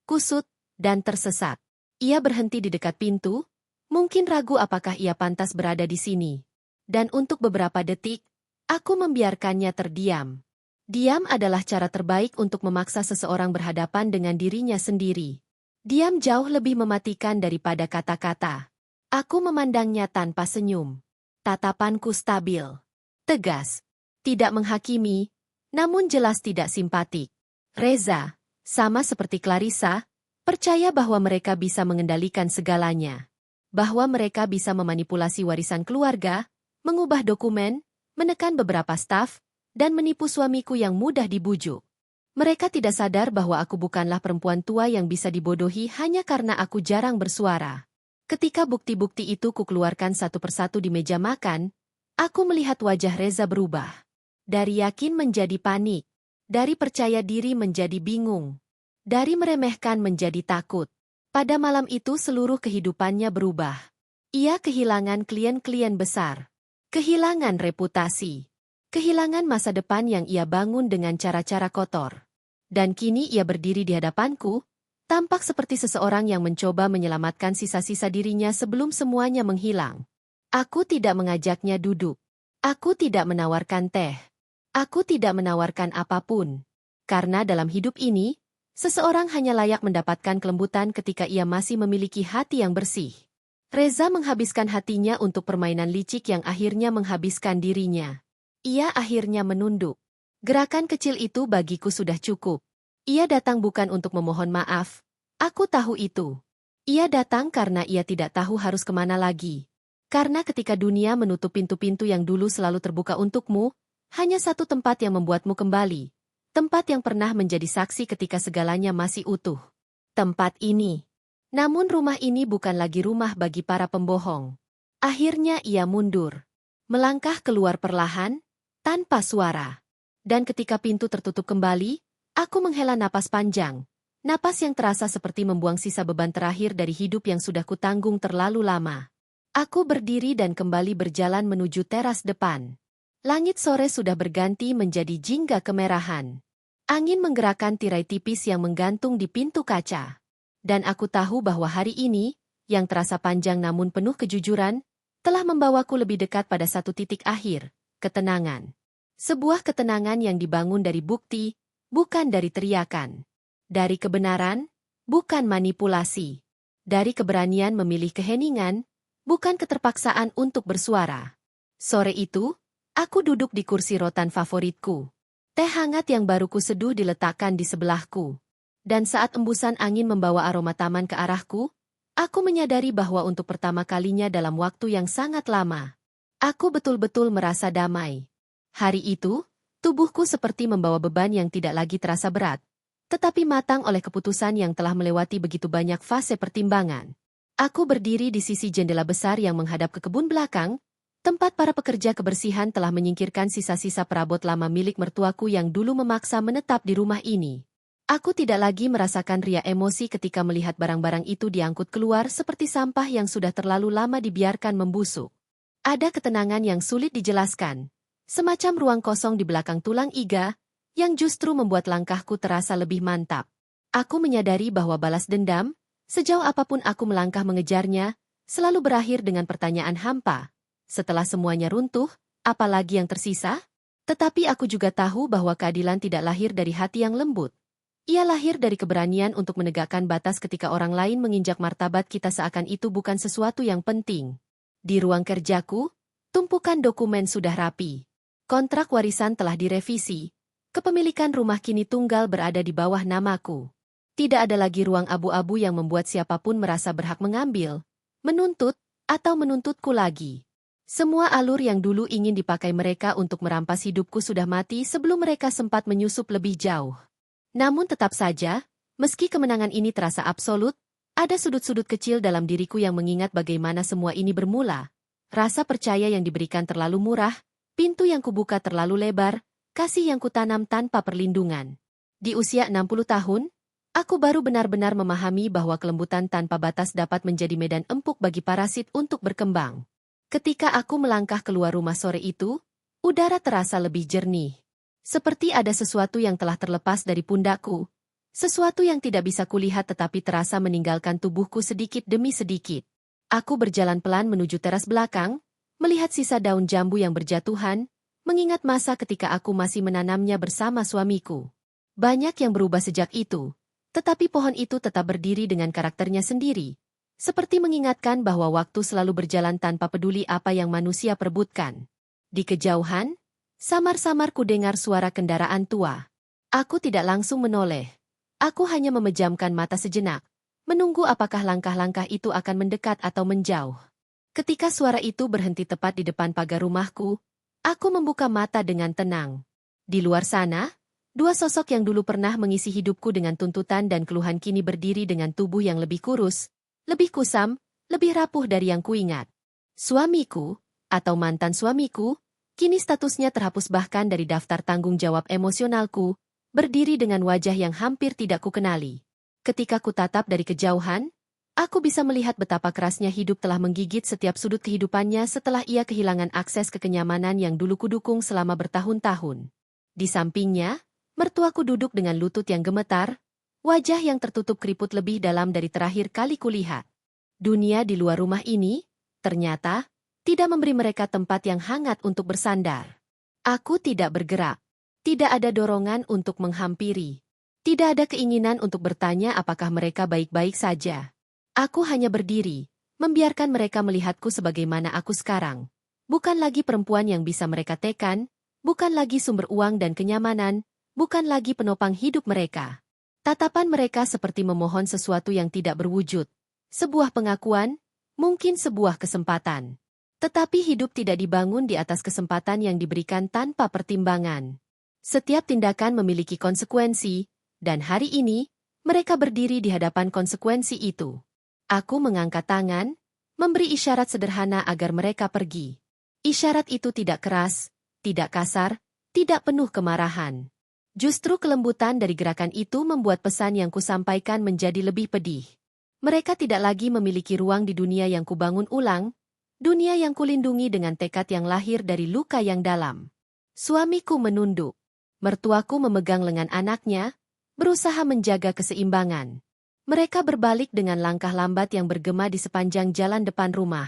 kusut, dan tersesat. Ia berhenti di dekat pintu, mungkin ragu apakah ia pantas berada di sini. Dan untuk beberapa detik, aku membiarkannya terdiam. Diam adalah cara terbaik untuk memaksa seseorang berhadapan dengan dirinya sendiri. Diam jauh lebih mematikan daripada kata-kata. Aku memandangnya tanpa senyum. Tatapanku stabil. Tegas. Tidak menghakimi, namun jelas tidak simpatik. Reza, sama seperti Clarissa, percaya bahwa mereka bisa mengendalikan segalanya. Bahwa mereka bisa memanipulasi warisan keluarga, mengubah dokumen, menekan beberapa staf, dan menipu suamiku yang mudah dibujuk. Mereka tidak sadar bahwa aku bukanlah perempuan tua yang bisa dibodohi hanya karena aku jarang bersuara. Ketika bukti-bukti itu kukeluarkan satu persatu di meja makan, aku melihat wajah Reza berubah. Dari yakin menjadi panik. Dari percaya diri menjadi bingung. Dari meremehkan menjadi takut. Pada malam itu seluruh kehidupannya berubah. Ia kehilangan klien-klien besar. Kehilangan reputasi. Kehilangan masa depan yang ia bangun dengan cara-cara kotor. Dan kini ia berdiri di hadapanku, tampak seperti seseorang yang mencoba menyelamatkan sisa-sisa dirinya sebelum semuanya menghilang. Aku tidak mengajaknya duduk. Aku tidak menawarkan teh. Aku tidak menawarkan apapun. Karena dalam hidup ini, seseorang hanya layak mendapatkan kelembutan ketika ia masih memiliki hati yang bersih. Reza menghabiskan hatinya untuk permainan licik yang akhirnya menghabiskan dirinya. Ia akhirnya menunduk. Gerakan kecil itu bagiku sudah cukup. Ia datang bukan untuk memohon maaf. Aku tahu itu. Ia datang karena ia tidak tahu harus kemana lagi. Karena ketika dunia menutup pintu-pintu yang dulu selalu terbuka untukmu, hanya satu tempat yang membuatmu kembali. Tempat yang pernah menjadi saksi ketika segalanya masih utuh. Tempat ini. Namun rumah ini bukan lagi rumah bagi para pembohong. Akhirnya ia mundur. Melangkah keluar perlahan, tanpa suara. Dan ketika pintu tertutup kembali, aku menghela napas panjang. Napas yang terasa seperti membuang sisa beban terakhir dari hidup yang sudah kutanggung terlalu lama. Aku berdiri dan kembali berjalan menuju teras depan. Langit sore sudah berganti menjadi jingga kemerahan. Angin menggerakkan tirai tipis yang menggantung di pintu kaca. Dan aku tahu bahwa hari ini, yang terasa panjang namun penuh kejujuran, telah membawaku lebih dekat pada satu titik akhir, ketenangan. Sebuah ketenangan yang dibangun dari bukti, bukan dari teriakan. Dari kebenaran, bukan manipulasi. Dari keberanian memilih keheningan, bukan keterpaksaan untuk bersuara. Sore itu, aku duduk di kursi rotan favoritku. Teh hangat yang baru kuseduh diletakkan di sebelahku. Dan saat embusan angin membawa aroma taman ke arahku, aku menyadari bahwa untuk pertama kalinya dalam waktu yang sangat lama, aku betul-betul merasa damai. Hari itu, tubuhku seperti membawa beban yang tidak lagi terasa berat, tetapi matang oleh keputusan yang telah melewati begitu banyak fase pertimbangan. Aku berdiri di sisi jendela besar yang menghadap ke kebun belakang, tempat para pekerja kebersihan telah menyingkirkan sisa-sisa perabot lama milik mertuaku yang dulu memaksa menetap di rumah ini. Aku tidak lagi merasakan ria emosi ketika melihat barang-barang itu diangkut keluar seperti sampah yang sudah terlalu lama dibiarkan membusuk. Ada ketenangan yang sulit dijelaskan, semacam ruang kosong di belakang tulang iga, yang justru membuat langkahku terasa lebih mantap. Aku menyadari bahwa balas dendam, sejauh apapun aku melangkah mengejarnya, selalu berakhir dengan pertanyaan hampa. Setelah semuanya runtuh, apa lagi yang tersisa? Tetapi aku juga tahu bahwa keadilan tidak lahir dari hati yang lembut. Ia lahir dari keberanian untuk menegakkan batas ketika orang lain menginjak martabat kita seakan itu bukan sesuatu yang penting. Di ruang kerjaku, tumpukan dokumen sudah rapi. Kontrak warisan telah direvisi. Kepemilikan rumah kini tunggal berada di bawah namaku. Tidak ada lagi ruang abu-abu yang membuat siapapun merasa berhak mengambil, menuntut, atau menuntutku lagi. Semua alur yang dulu ingin dipakai mereka untuk merampas hidupku sudah mati sebelum mereka sempat menyusup lebih jauh. Namun tetap saja, meski kemenangan ini terasa absolut, ada sudut-sudut kecil dalam diriku yang mengingat bagaimana semua ini bermula. Rasa percaya yang diberikan terlalu murah, pintu yang kubuka terlalu lebar, kasih yang kutanam tanpa perlindungan. Di usia 60 tahun, aku baru benar-benar memahami bahwa kelembutan tanpa batas dapat menjadi medan empuk bagi parasit untuk berkembang. Ketika aku melangkah keluar rumah sore itu, udara terasa lebih jernih. Seperti ada sesuatu yang telah terlepas dari pundakku. Sesuatu yang tidak bisa kulihat tetapi terasa meninggalkan tubuhku sedikit demi sedikit. Aku berjalan pelan menuju teras belakang, melihat sisa daun jambu yang berjatuhan, mengingat masa ketika aku masih menanamnya bersama suamiku. Banyak yang berubah sejak itu, tetapi pohon itu tetap berdiri dengan karakternya sendiri, seperti mengingatkan bahwa waktu selalu berjalan tanpa peduli apa yang manusia perebutkan. Di kejauhan, samar-samar kudengar suara kendaraan tua. Aku tidak langsung menoleh. Aku hanya memejamkan mata sejenak, menunggu apakah langkah-langkah itu akan mendekat atau menjauh. Ketika suara itu berhenti tepat di depan pagar rumahku, aku membuka mata dengan tenang. Di luar sana, dua sosok yang dulu pernah mengisi hidupku dengan tuntutan dan keluhan kini berdiri dengan tubuh yang lebih kurus, lebih kusam, lebih rapuh dari yang kuingat. Suamiku, atau mantan suamiku, kini statusnya terhapus bahkan dari daftar tanggung jawab emosionalku, berdiri dengan wajah yang hampir tidak kukenali. Ketika kutatap dari kejauhan, aku bisa melihat betapa kerasnya hidup telah menggigit setiap sudut kehidupannya setelah ia kehilangan akses ke kenyamanan yang dulu kudukung selama bertahun-tahun. Di sampingnya, mertuaku duduk dengan lutut yang gemetar, wajah yang tertutup keriput lebih dalam dari terakhir kali kulihat. Dunia di luar rumah ini, ternyata, tidak memberi mereka tempat yang hangat untuk bersandar. Aku tidak bergerak. Tidak ada dorongan untuk menghampiri. Tidak ada keinginan untuk bertanya apakah mereka baik-baik saja. Aku hanya berdiri, membiarkan mereka melihatku sebagaimana aku sekarang. Bukan lagi perempuan yang bisa mereka tekan, bukan lagi sumber uang dan kenyamanan, bukan lagi penopang hidup mereka. Tatapan mereka seperti memohon sesuatu yang tidak berwujud. Sebuah pengakuan, mungkin sebuah kesempatan. Tetapi hidup tidak dibangun di atas kesempatan yang diberikan tanpa pertimbangan. Setiap tindakan memiliki konsekuensi, dan hari ini, mereka berdiri di hadapan konsekuensi itu. Aku mengangkat tangan, memberi isyarat sederhana agar mereka pergi. Isyarat itu tidak keras, tidak kasar, tidak penuh kemarahan. Justru kelembutan dari gerakan itu membuat pesan yang kusampaikan menjadi lebih pedih. Mereka tidak lagi memiliki ruang di dunia yang kubangun ulang, dunia yang kulindungi dengan tekad yang lahir dari luka yang dalam. Suamiku menunduk. Mertuaku memegang lengan anaknya, berusaha menjaga keseimbangan. Mereka berbalik dengan langkah lambat yang bergema di sepanjang jalan depan rumah.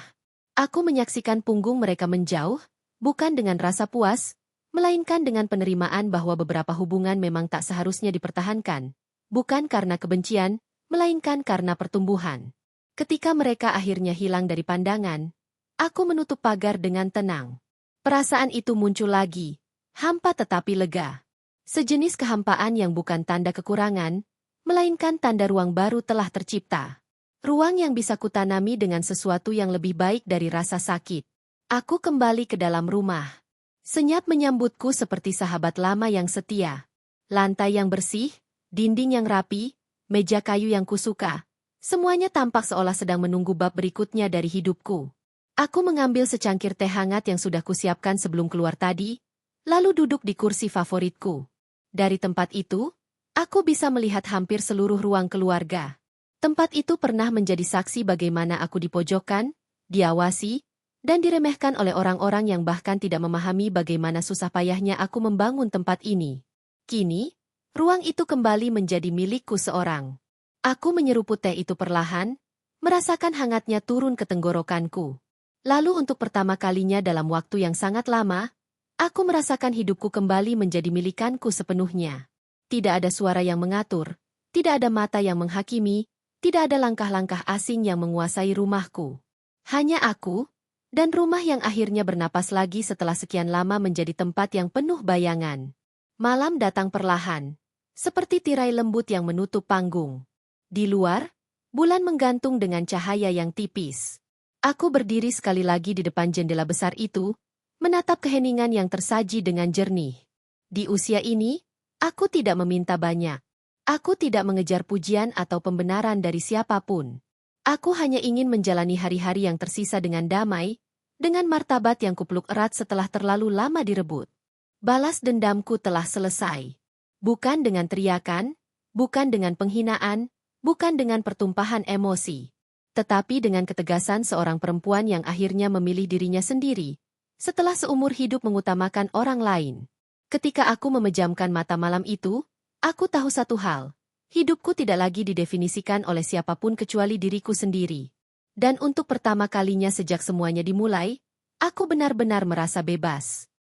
Aku menyaksikan punggung mereka menjauh, bukan dengan rasa puas, melainkan dengan penerimaan bahwa beberapa hubungan memang tak seharusnya dipertahankan, bukan karena kebencian, melainkan karena pertumbuhan. Ketika mereka akhirnya hilang dari pandangan, aku menutup pagar dengan tenang. Perasaan itu muncul lagi, hampa tetapi lega. Sejenis kehampaan yang bukan tanda kekurangan, melainkan tanda ruang baru telah tercipta. Ruang yang bisa kutanami dengan sesuatu yang lebih baik dari rasa sakit. Aku kembali ke dalam rumah. Senyap menyambutku seperti sahabat lama yang setia. Lantai yang bersih, dinding yang rapi, meja kayu yang kusuka. Semuanya tampak seolah sedang menunggu bab berikutnya dari hidupku. Aku mengambil secangkir teh hangat yang sudah kusiapkan sebelum keluar tadi, lalu duduk di kursi favoritku. Dari tempat itu, aku bisa melihat hampir seluruh ruang keluarga. Tempat itu pernah menjadi saksi bagaimana aku dipojokkan, diawasi, dan diremehkan oleh orang-orang yang bahkan tidak memahami bagaimana susah payahnya aku membangun tempat ini. Kini, ruang itu kembali menjadi milikku seorang. Aku menyeruput teh itu perlahan, merasakan hangatnya turun ke tenggorokanku. Lalu untuk pertama kalinya dalam waktu yang sangat lama, aku merasakan hidupku kembali menjadi milikanku sepenuhnya. Tidak ada suara yang mengatur, tidak ada mata yang menghakimi, tidak ada langkah-langkah asing yang menguasai rumahku. Hanya aku, dan rumah yang akhirnya bernapas lagi setelah sekian lama menjadi tempat yang penuh bayangan. Malam datang perlahan, seperti tirai lembut yang menutup panggung. Di luar, bulan menggantung dengan cahaya yang tipis. Aku berdiri sekali lagi di depan jendela besar itu, menatap keheningan yang tersaji dengan jernih. Di usia ini, aku tidak meminta banyak. Aku tidak mengejar pujian atau pembenaran dari siapapun. Aku hanya ingin menjalani hari-hari yang tersisa dengan damai, dengan martabat yang kupeluk erat setelah terlalu lama direbut. Balas dendamku telah selesai. Bukan dengan teriakan, bukan dengan penghinaan, bukan dengan pertumpahan emosi. Tetapi dengan ketegasan seorang perempuan yang akhirnya memilih dirinya sendiri, setelah seumur hidup mengutamakan orang lain. Ketika aku memejamkan mata malam itu, aku tahu satu hal. Hidupku tidak lagi didefinisikan oleh siapapun kecuali diriku sendiri. Dan untuk pertama kalinya sejak semuanya dimulai, aku benar-benar merasa bebas.